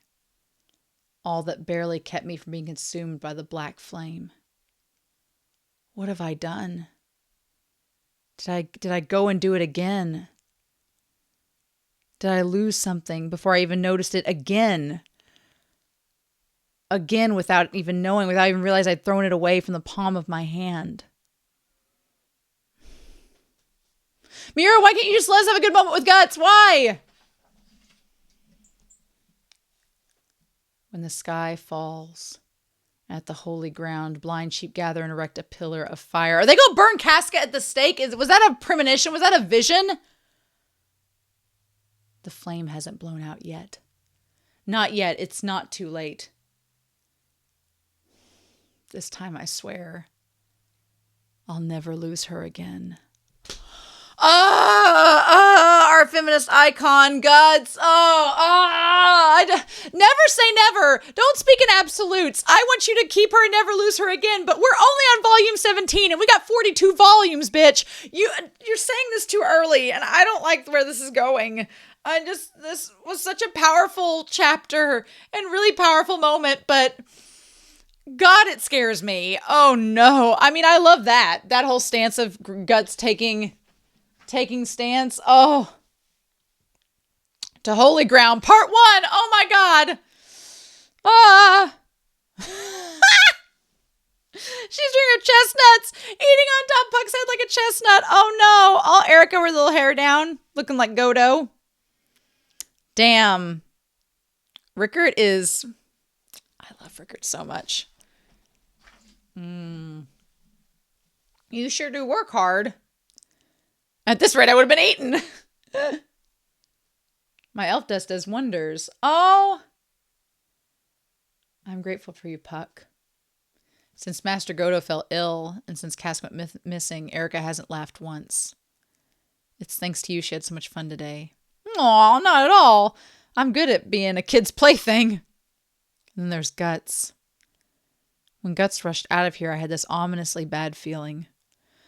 All that barely kept me from being consumed by the black flame. What have I done? Did I go and do it again? Did I lose something before I even noticed it again? Again, without even knowing, without even realizing I'd thrown it away from the palm of my hand. Miura, why can't you just let us have a good moment with Guts? Why? When the sky falls at the holy ground, blind sheep gather and erect a pillar of fire. Are they going to burn Casca at the stake? Was that a premonition? Was that a vision? The flame hasn't blown out yet. Not yet. It's not too late. This time I swear, I'll never lose her again. Our feminist icon, Guts. Never say never. Don't speak in absolutes. I want you to keep her and never lose her again, but we're only on volume 17 and we got 42 volumes, bitch. You're saying this too early and I don't like where this is going. This was such a powerful chapter and really powerful moment, but God, it scares me. Oh no. I mean, I love that whole stance of Guts taking stance. Oh. To Holy Ground, part 1. Oh my God. She's doing her chestnuts, eating on top Puck's head like a chestnut. Oh no. All Erica with a little hair down, looking like Godo. Damn. Rickert is... I love Rickert so much. You sure do work hard. At this rate, I would have been eaten. My elf dust does wonders. Oh! I'm grateful for you, Puck. Since Master Godo fell ill, and since Cass went missing, Erica hasn't laughed once. It's thanks to you she had so much fun today. Aw, not at all. I'm good at being a kid's plaything. And then there's Guts. When Guts rushed out of here, I had this ominously bad feeling.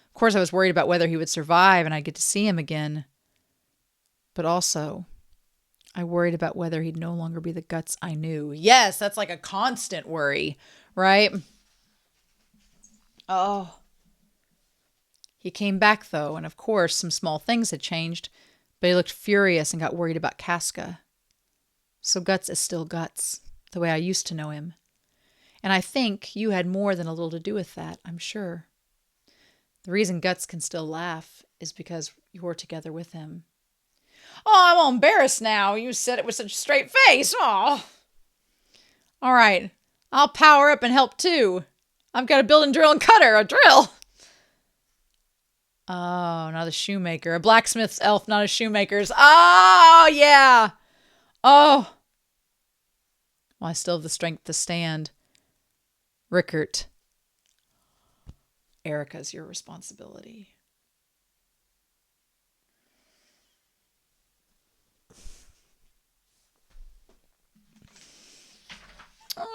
Of course, I was worried about whether he would survive and I'd get to see him again. But also, I worried about whether he'd no longer be the Guts I knew. Yes, that's like a constant worry, right? Oh. He came back, though, and of course, some small things had changed, but he looked furious and got worried about Casca. So Guts is still Guts, the way I used to know him. And I think you had more than a little to do with that, I'm sure. The reason Guts can still laugh is because you're together with him. Oh, I'm all embarrassed now. You said it with such a straight face. Oh. All right. I'll power up and help too. I've got a build and drill and cutter. A drill. Oh, not a shoemaker. A blacksmith's elf, not a shoemaker's. Oh, yeah. Oh. Well, I still have the strength to stand. Rickert. Erica's your responsibility. Oh,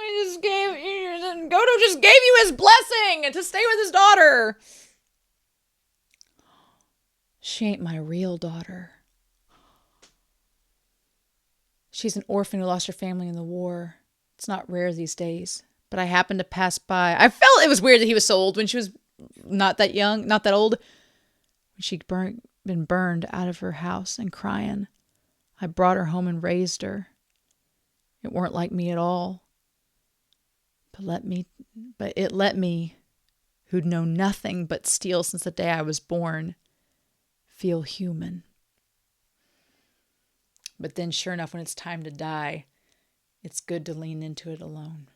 Godo just gave you his blessing to stay with his daughter. She ain't my real daughter. She's an orphan who lost her family in the war. It's not rare these days, but I happened to pass by. I felt it was weird that he was so old when she was not that young, not that old. When she'd been burned out of her house and crying. I brought her home and raised her. It weren't like me at all. But it let me, who'd known nothing but steel since the day I was born, feel human. But then sure enough, when it's time to die, it's good to lean into it alone.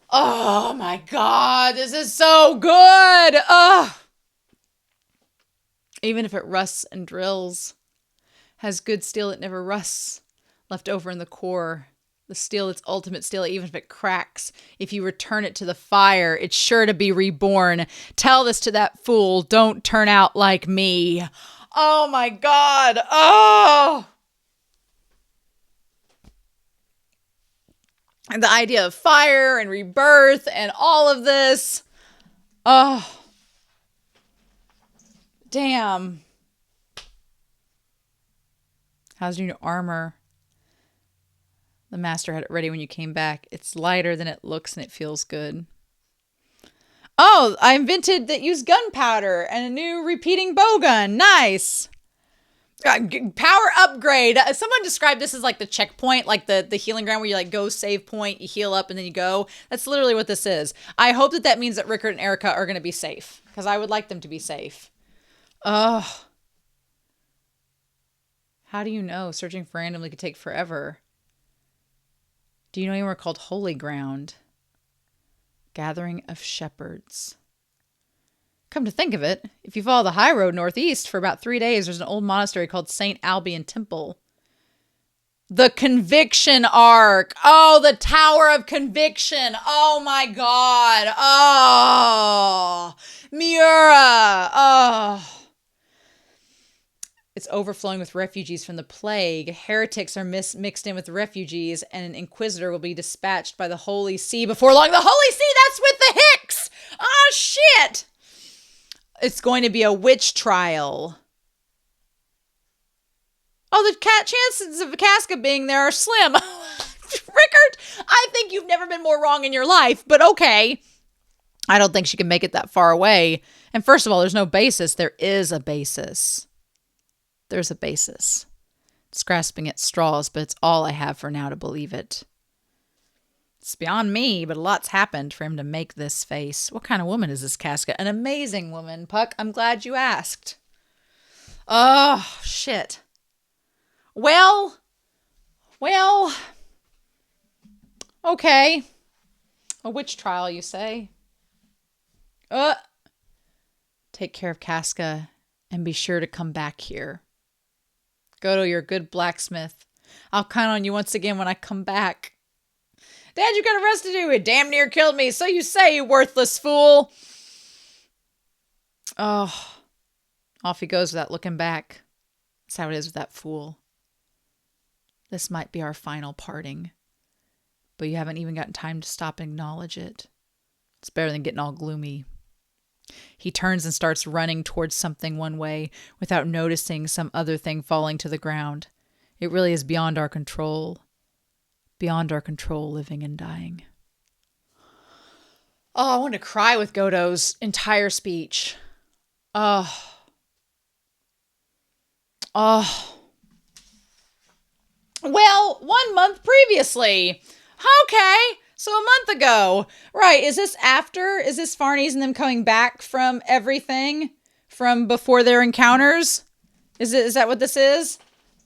Oh my God, this is so good. Oh. Even if it rusts and drills, has good steel that never rusts, left over in the core. The steel, its ultimate steel, even if it cracks. If you return it to the fire, it's sure to be reborn. Tell this to that fool. Don't turn out like me. Oh my God. Oh. And the idea of fire and rebirth and all of this. Oh. Damn. How's your new armor? The master had it ready when you came back. It's lighter than it looks and it feels good. Oh, I invented that used gunpowder and a new repeating bowgun. Nice. Power upgrade. Someone described this as like the checkpoint, like the healing ground where you like go save point, you heal up, and then you go. That's literally what this is. I hope that means that Rickard and Erica are going to be safe, because I would like them to be safe. Ugh. How do you know? Searching for randomly could take forever. Do you know anywhere called Holy Ground? Gathering of Shepherds. Come to think of it, if you follow the high road northeast for about 3 days, there's an old monastery called St. Albion Temple. The Conviction Arc. Oh, the Tower of Conviction. Oh my God. Oh, Miura. Oh. It's overflowing with refugees from the plague. Heretics are mixed in with the refugees, and an Inquisitor will be dispatched by the Holy See before long. The Holy See, that's with the Hicks! Oh, shit! It's going to be a witch trial. Oh, the chances of Casca being there are slim. Rickard, I think you've never been more wrong in your life, but okay. I don't think she can make it that far away. And first of all, there's no basis. There is a basis. There's a basis. It's grasping at straws, but it's all I have for now to believe it. It's beyond me, but a lot's happened for him to make this face. What kind of woman is this Casca? An amazing woman, Puck. I'm glad you asked. Oh, shit. Well, okay. A witch trial, you say? Take care of Casca and be sure to come back here. Godo, you're a good blacksmith. I'll count on you once again when I come back. Dad, you got a rest to do. It damn near killed me. So you say, you worthless fool. Oh, off he goes without looking back. That's how it is with that fool. This might be our final parting, but you haven't even gotten time to stop and acknowledge it. It's better than getting all gloomy. He turns and starts running towards something one way without noticing some other thing falling to the ground. It really is beyond our control. Beyond our control, living and dying. Oh, I want to cry with Godo's entire speech. Oh. Well, 1 month previously. Okay, so a month ago. Right, is this Farnese and them coming back from everything? From before their encounters? Is that what this is?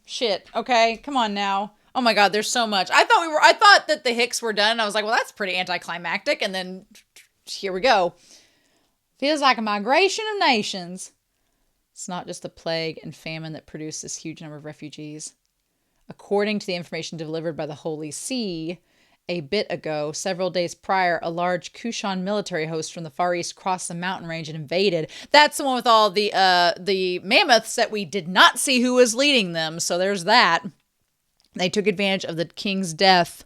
Shit, okay, come on now. Oh my God, there's so much. I thought that the Hicks were done. And I was like, well, that's pretty anticlimactic. And then here we go. Feels like a migration of nations. It's not just the plague and famine that produced this huge number of refugees. According to the information delivered by the Holy See, a bit ago, several days prior, a large Kushan military host from the Far East crossed the mountain range and invaded. That's the one with all the mammoths that we did not see who was leading them. So there's that. They took advantage of the king's death.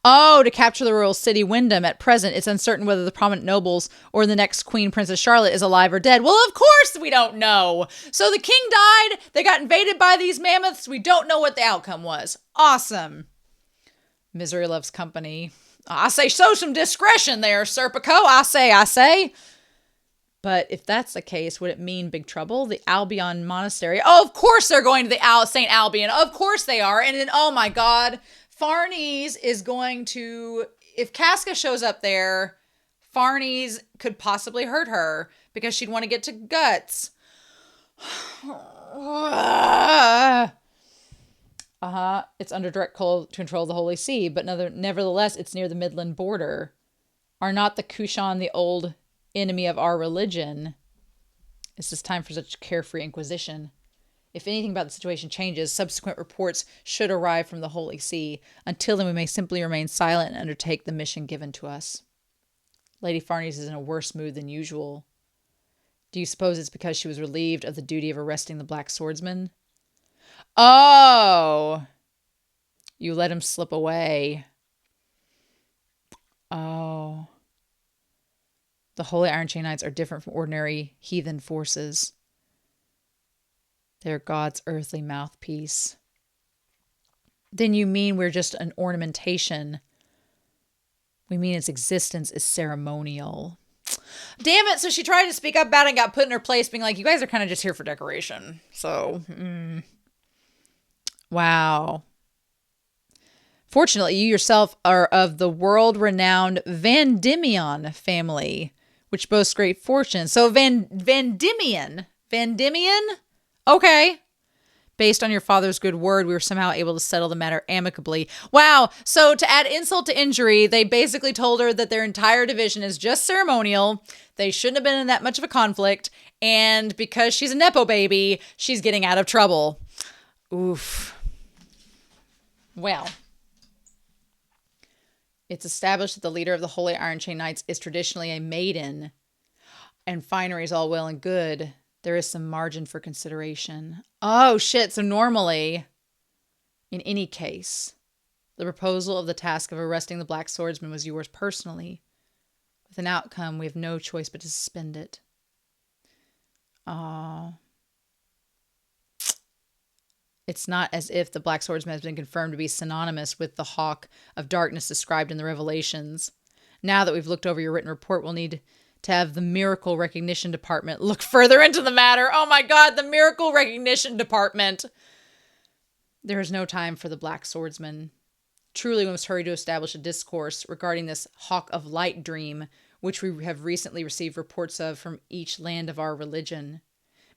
Oh, to capture the royal city Wyndham. At present, it's uncertain whether the prominent nobles or the next queen, Princess Charlotte, is alive or dead. Well, of course we don't know. So the king died. They got invaded by these mammoths. We don't know what the outcome was. Awesome. Misery loves company. I say show some discretion there, Serpico. I say. But if that's the case, would it mean big trouble? The Albion Monastery. Oh, of course they're going to the St. Albion. Of course they are. And then, oh my God, Farnese is going to, if Casca shows up there, Farnese could possibly hurt her because she'd want to get to Guts. It's under direct control of the Holy See, but nevertheless, it's near the Midland border. Are not the Kushan the old enemy of our religion? Is this time for such carefree inquisition? If anything about the situation changes, subsequent reports should arrive from the Holy See. Until then, we may simply remain silent and undertake the mission given to us. Lady Farnese is in a worse mood than usual. Do you suppose it's because she was relieved of the duty of arresting the Black Swordsman? Oh! You let him slip away. Oh. The Holy Iron Chain Knights are different from ordinary heathen forces. They're God's earthly mouthpiece. Then you mean we're just an ornamentation? We mean its existence is ceremonial. Damn it, so she tried to speak up about it and got put in her place, being like, you guys are kind of just here for decoration. So, Wow. Fortunately, you yourself are of the world-renowned Van Diemen family, which boasts great fortune. So Van Diemen? Okay. Based on your father's good word, we were somehow able to settle the matter amicably. Wow. So to add insult to injury, they basically told her that their entire division is just ceremonial. They shouldn't have been in that much of a conflict. And because she's a Nepo baby, she's getting out of trouble. Oof. Well, it's established that the leader of the Holy Iron Chain Knights is traditionally a maiden. And finery is all well and good. There is some margin for consideration. Oh, shit. So normally, in any case, the proposal of the task of arresting the Black Swordsman was yours personally. With an outcome, we have no choice but to suspend it. Oh. It's not as if the Black Swordsman has been confirmed to be synonymous with the Hawk of Darkness described in the Revelations. Now that we've looked over your written report, we'll need to have the Miracle Recognition Department look further into the matter. Oh my God, the Miracle Recognition Department. There is no time for the Black Swordsman. Truly, we must hurry to establish a discourse regarding this Hawk of Light dream, which we have recently received reports of from each land of our religion.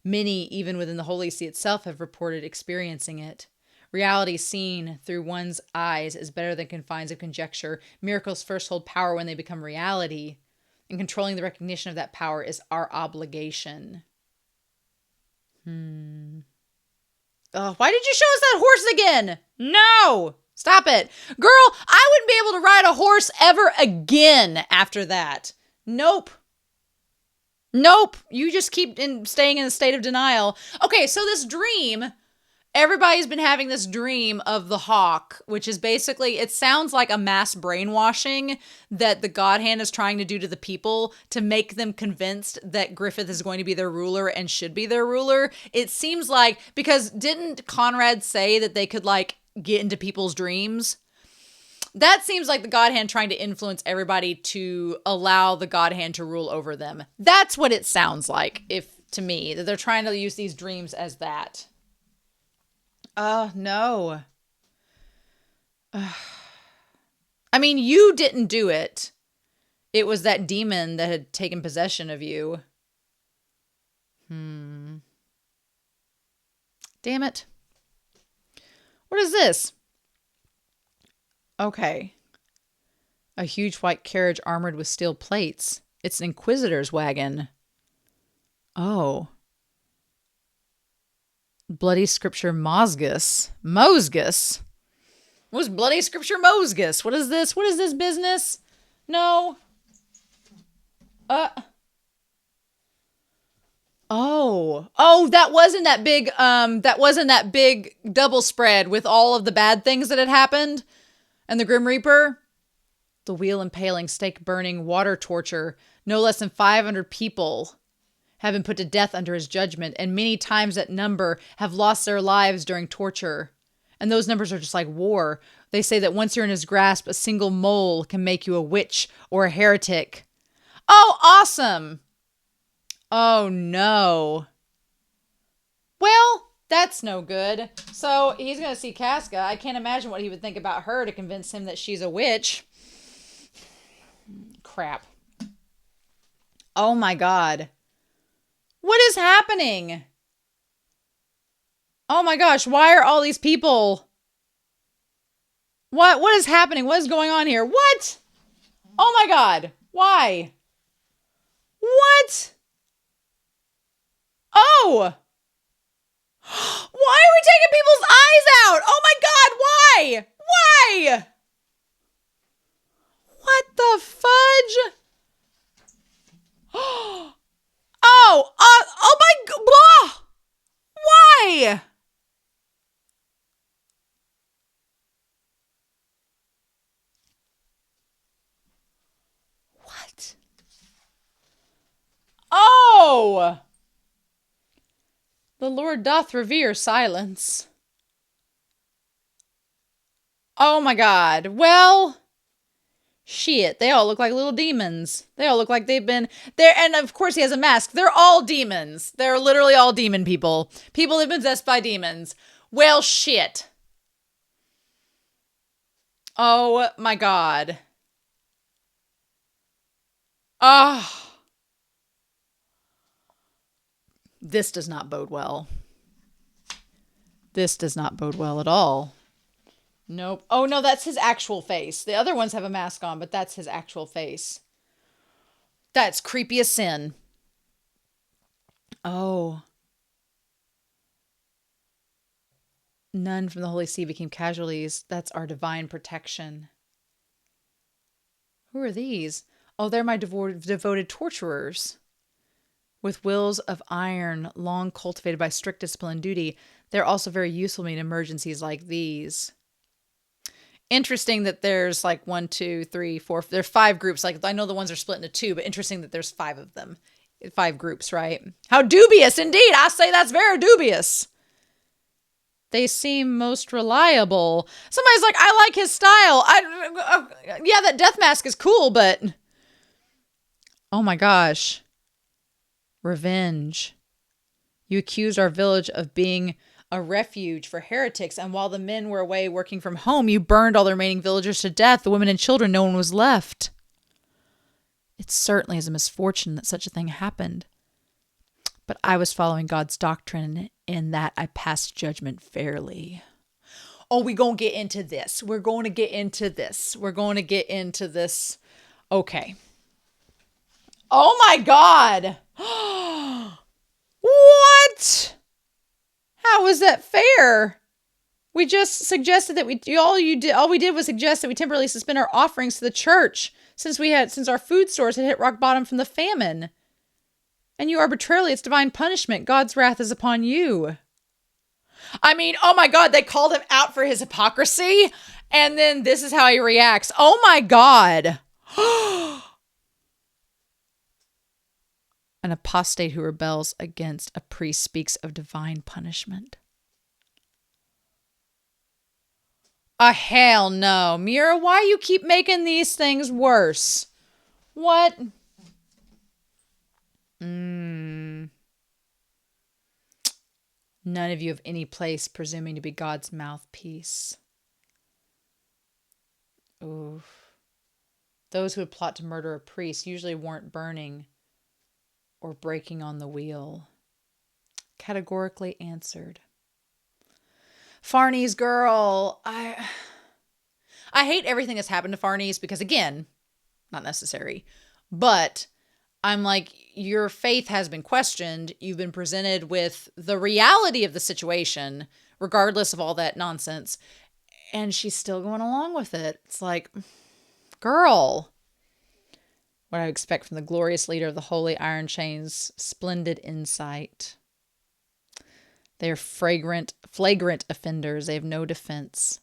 Many, even within the Holy See itself, have reported experiencing it. Reality seen through one's eyes is better than confines of conjecture. Miracles first hold power when they become reality. And controlling the recognition of that power is our obligation. Why did you show us that horse again? No! Stop it. Girl, I wouldn't be able to ride a horse ever again after that. Nope. You just keep staying in a state of denial. Okay, so this dream, everybody's been having this dream of the hawk, which is basically, it sounds like a mass brainwashing that the God Hand is trying to do to the people to make them convinced that Griffith is going to be their ruler and should be their ruler. It seems like, because didn't Conrad say that they could like get into people's dreams? That seems like the God Hand trying to influence everybody to allow the God Hand to rule over them. That's what it sounds like, to me, that they're trying to use these dreams as that. No. I mean, you didn't do it. It was that demon that had taken possession of you. Damn it. What is this? Okay. A huge white carriage armored with steel plates. It's an Inquisitor's wagon. Oh. Bloody Scripture Mosgus. Mosgus? What's Bloody Scripture Mosgus? What is this? What is this business? No. Oh, that wasn't that big double spread with all of the bad things that had happened and the Grim Reaper. The wheel impaling, stake burning, water torture. No less than 500 people have been put to death under his judgment, and many times that number have lost their lives during torture. And those numbers are just like war. They say that once you're in his grasp, a single mole can make you a witch or a heretic. Oh, awesome. Oh, no. Well, that's no good. So he's going to see Casca. I can't imagine what he would think about her to convince him that she's a witch. Crap. Oh, my God. What is happening? Oh my gosh, why are all these people? What is happening? What is going on here? What? Oh my God. Why? What? Oh! Why are we taking people's eyes out? Oh my god, why? Why? What the fudge? Oh my god. Why? What? Oh! The Lord doth revere silence. Oh my god. Well, shit. They all look like little demons. They all look like they've been there. And of course he has a mask. They're all demons. They're literally all demon people. People have been possessed by demons. Well, shit. Oh my god. Oh. This does not bode well. This does not bode well at all. Nope. Oh no, that's his actual face. The other ones have a mask on, but that's his actual face. That's creepy as sin. Oh. None from the Holy See became casualties. That's our divine protection. Who are these? Oh, they're my devoted torturers. With wills of iron, long cultivated by strict discipline and duty, they're also very useful in emergencies like these. Interesting that there's like 1, 2, 3, 4. There's 5 groups. Like I know the ones are split into 2, but interesting that there's 5 of them. 5 groups, right? How dubious indeed. I say that's very dubious. They seem most reliable. Somebody's like, I like his style. Yeah, that death mask is cool, but oh my gosh. Revenge. You accused our village of being a refuge for heretics, and while the men were away working from home, you burned all the remaining villagers to death. The women and children, no one was left. It certainly is a misfortune that such a thing happened. But I was following God's doctrine, in that I passed judgment fairly. Oh, we're going to get into this. We're going to get into this. We're going to get into this. Okay. Oh my God. What? How was that fair? We just suggested that all we did was suggest that we temporarily suspend our offerings to the church since our food stores had hit rock bottom from the famine. And you arbitrarily, it's divine punishment. God's wrath is upon you. I mean, oh my God, they called him out for his hypocrisy. And then this is how he reacts. Oh my God. An apostate who rebels against a priest speaks of divine punishment. Hell no. Miura, why you keep making these things worse? What? None of you have any place presuming to be God's mouthpiece. Oof. Those who would plot to murder a priest usually weren't burning or breaking on the wheel. Categorically answered. Farnese girl, I hate everything that's happened to Farnese because, again, not necessary. But I'm like, your faith has been questioned. You've been presented with the reality of the situation, regardless of all that nonsense. And she's still going along with it. It's like, girl. What I expect from the glorious leader of the Holy Iron Chains, splendid insight. They are flagrant offenders. They have no defense.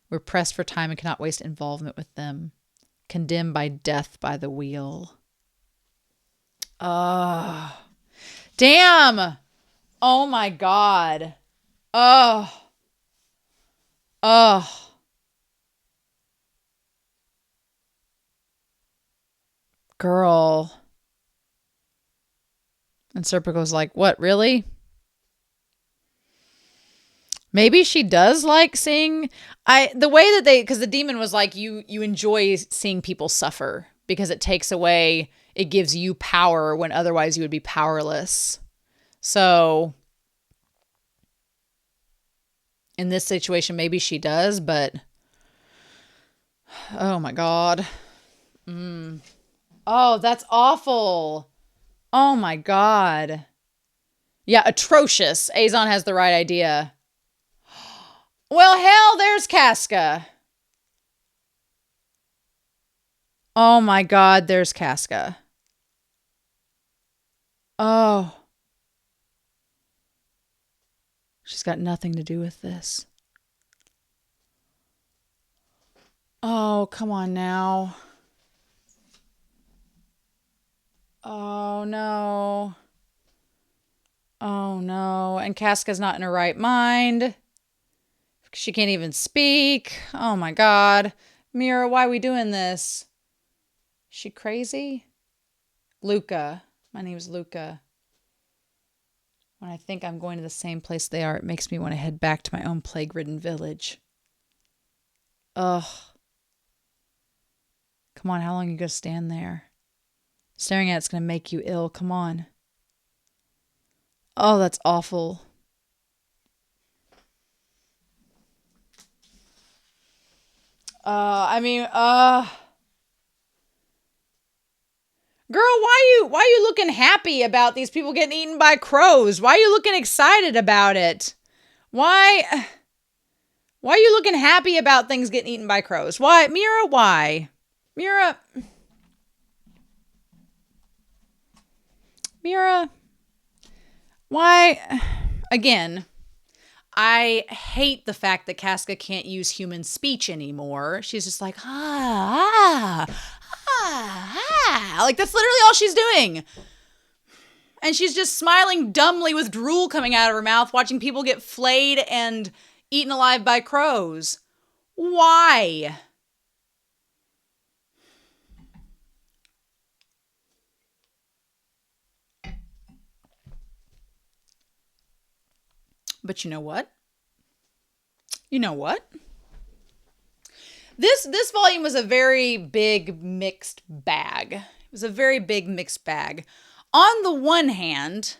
We're pressed for time and cannot waste involvement with them. Condemned by death by the wheel. Damn. Oh my God. Girl. And Serpico's like, what, really? Maybe she does like seeing the way that because the demon was like, you enjoy seeing people suffer because it takes away, it gives you power when otherwise you would be powerless. So in this situation, maybe she does, but oh my God. Oh, that's awful. Oh my God. Yeah, atrocious. Azon has the right idea. Well, hell, there's Casca. Oh my god, there's Casca. Oh. She's got nothing to do with this. Oh, come on now. Oh, no. Oh, no. And Casca's not in her right mind. She can't even speak. Oh, my God. Miura, why are we doing this? Is she crazy? Luca. My name is Luca. When I think I'm going to the same place they are, it makes me want to head back to my own plague-ridden village. Ugh. Come on, how long are you going to stand there? Staring at it's going to make you ill. Come on. Oh, that's awful. Girl, why you looking happy about these people getting eaten by crows? Why are you looking excited about it? Why are you looking happy about things getting eaten by crows? Why? Miura, why? Miura, why? Again, I hate the fact that Casca can't use human speech anymore. She's just like, like that's literally all she's doing. And she's just smiling dumbly with drool coming out of her mouth, watching people get flayed and eaten alive by crows. Why? But you know what? This volume was a very big mixed bag. It was a very big mixed bag. On the one hand,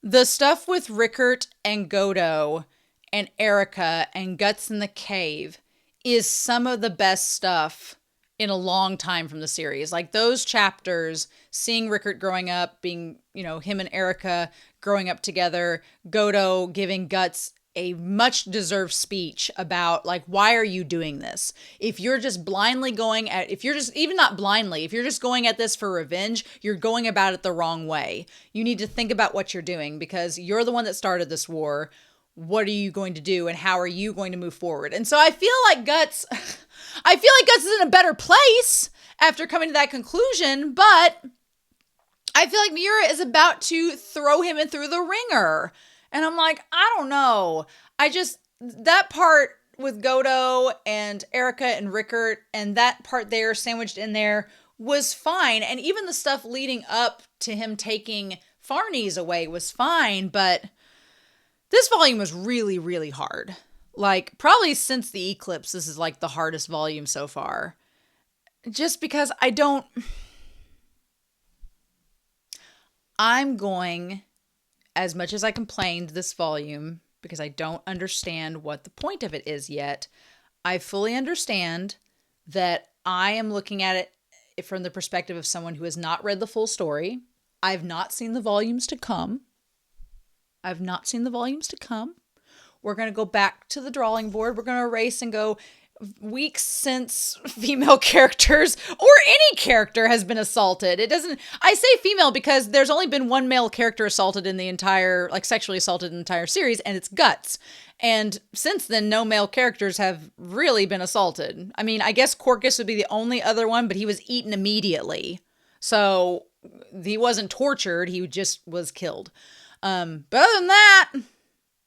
the stuff with Rickert and Godo and Erica and Guts in the Cave is some of the best stuff in a long time from the series. Like those chapters, seeing Rickert growing up, being, him and Erica growing up together, Godo giving Guts a much deserved speech about like, why are you doing this? If you're just blindly going at, if you're just, even not blindly, if you're just going at this for revenge, you're going about it the wrong way. You need to think about what you're doing because you're the one that started this war. What are you going to do and how are you going to move forward? And so I feel like Guts is in a better place after coming to that conclusion, but I feel like Miura is about to throw him in through the ringer. And I'm like, I don't know. That part with Godo and Erica and Rickert and that part there sandwiched in there was fine. And even the stuff leading up to him taking Farnese away was fine. But this volume was really, really hard. Like, probably since the Eclipse, this is like the hardest volume so far. Just because I'm going, as much as I complained this volume, because I don't understand what the point of it is yet, I fully understand that I am looking at it from the perspective of someone who has not read the full story. I've not seen the volumes to come. We're going to go back to the drawing board. We're going to erase and go weeks since female characters or any character has been assaulted. I say female because there's only been one male character assaulted in the entire, like sexually assaulted in the entire series, and it's Guts. And since then, no male characters have really been assaulted. I mean, I guess Corcus would be the only other one, but he was eaten immediately. So he wasn't tortured, he just was killed. But other than that,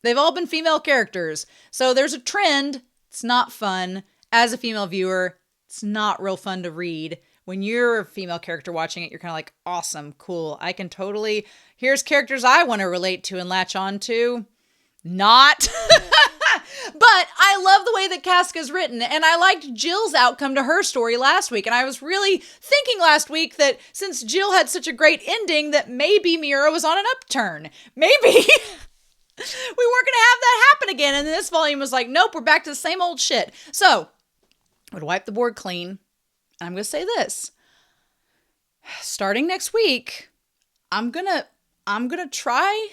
they've all been female characters. So there's a trend. It's not fun. As a female viewer, it's not real fun to read. When you're a female character watching it, you're kind of like, awesome, cool. I can totally, here's characters I want to relate to and latch on to. Not. But I love the way that Casca's written, and I liked Jill's outcome to her story last week. And I was really thinking last week that since Jill had such a great ending, that maybe Miura was on an upturn. Maybe we weren't going to have that happen again. And then this volume was like, nope, we're back to the same old shit. So I would wipe the board clean. I'm going to say this. Starting next week, I'm going to try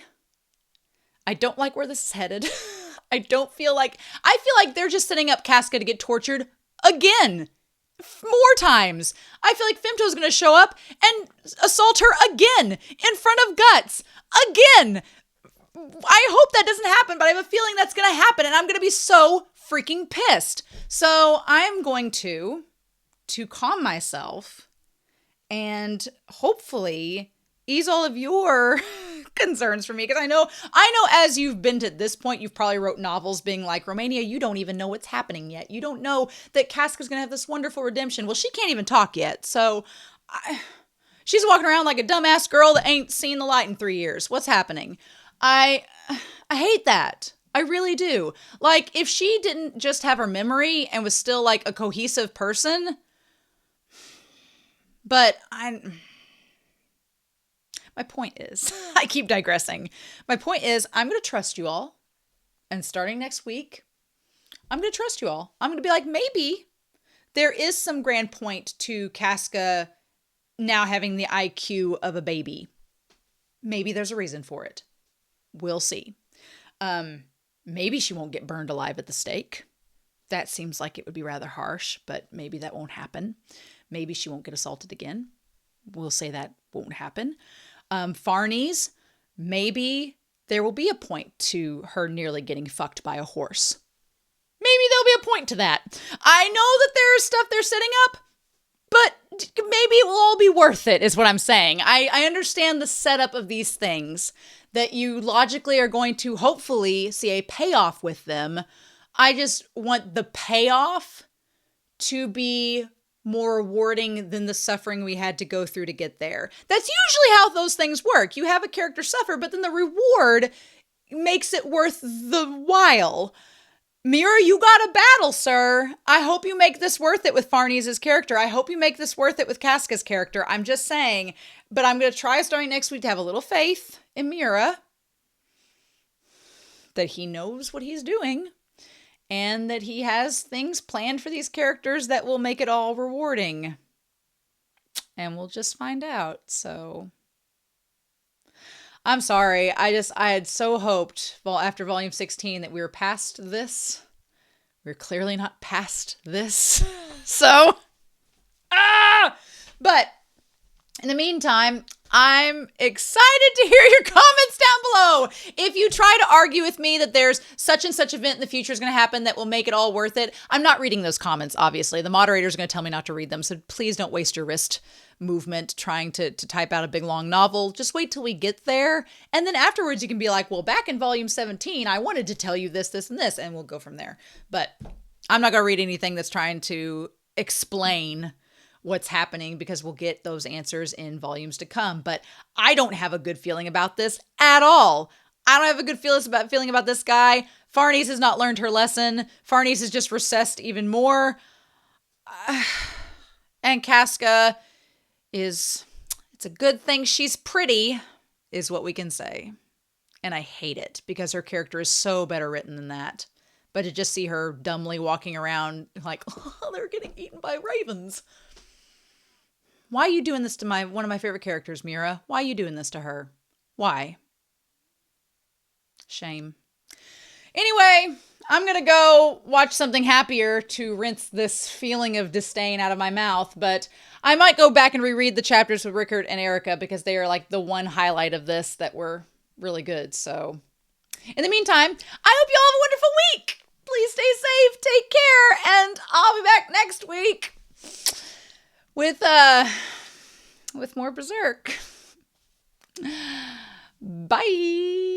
I don't like where this is headed. I feel like they're just setting up Casca to get tortured again. More times. I feel like Femto's going to show up and assault her again in front of Guts. Again. I hope that doesn't happen, but I have a feeling that's going to happen, and I'm going to be so freaking pissed. So I'm going to calm myself and hopefully ease all of your concerns for me, because I know as you've been to this point, you've probably wrote novels being like, Romania, you don't even know what's happening yet. You don't know that Casca's going to have this wonderful redemption. Well, she can't even talk yet. So she's walking around like a dumbass girl that ain't seen the light in 3 years. What's happening? I hate that. I really do. Like, if she didn't just have her memory and was still like a cohesive person, but my point is, I keep digressing. My point is, I'm going to trust you all. And starting next week, I'm going to trust you all. I'm going to be like, maybe there is some grand point to Casca now having the IQ of a baby. Maybe there's a reason for it. We'll see. Maybe she won't get burned alive at the stake. That seems like it would be rather harsh, but maybe that won't happen. Maybe she won't get assaulted again. We'll say that won't happen. Farnese, maybe there will be a point to her nearly getting fucked by a horse. Maybe there'll be a point to that. I know that there's stuff they're setting up, but maybe it will all be worth it, is what I'm saying. I understand the setup of these things, that you logically are going to hopefully see a payoff with them. I just want the payoff to be more rewarding than the suffering we had to go through to get there. That's usually how those things work. You have a character suffer, but then the reward makes it worth the while. Miura, you got a battle, sir. I hope you make this worth it with Farnese's character. I hope you make this worth it with Casca's character. I'm just saying. But I'm going to try starting next week to have a little faith in Miura, that he knows what he's doing, and that he has things planned for these characters that will make it all rewarding. And we'll just find out. So I'm sorry. I had so hoped, well, after volume 16 that we were past this. We're clearly not past this. So, but in the meantime, I'm excited to hear your comments down below. If you try to argue with me that there's such and such event in the future is going to happen that will make it all worth it, I'm not reading those comments, obviously. The moderator's going to tell me not to read them, so please don't waste your wrist movement trying to type out a big, long novel. Just wait till we get there, and then afterwards you can be like, well, back in volume 17, I wanted to tell you this, this, and this, and we'll go from there. But I'm not going to read anything that's trying to explain what's happening, because we'll get those answers in volumes to come. But I don't have a good feeling about this at all. I don't have a good feeling about this guy. Farnese has not learned her lesson. Farnese is just recessed even more. And Casca it's a good thing she's pretty, is what we can say. And I hate it, because her character is so better written than that. But to just see her dumbly walking around like, oh, they're getting eaten by ravens. Why are you doing this to one of my favorite characters, Miura? Why are you doing this to her? Why? Shame. Anyway, I'm going to go watch something happier to rinse this feeling of disdain out of my mouth, but I might go back and reread the chapters with Rickard and Erica, because they are like the one highlight of this that were really good. So in the meantime, I hope you all have a wonderful week. Please stay safe, take care, and I'll be back next week with more Berserk. Bye.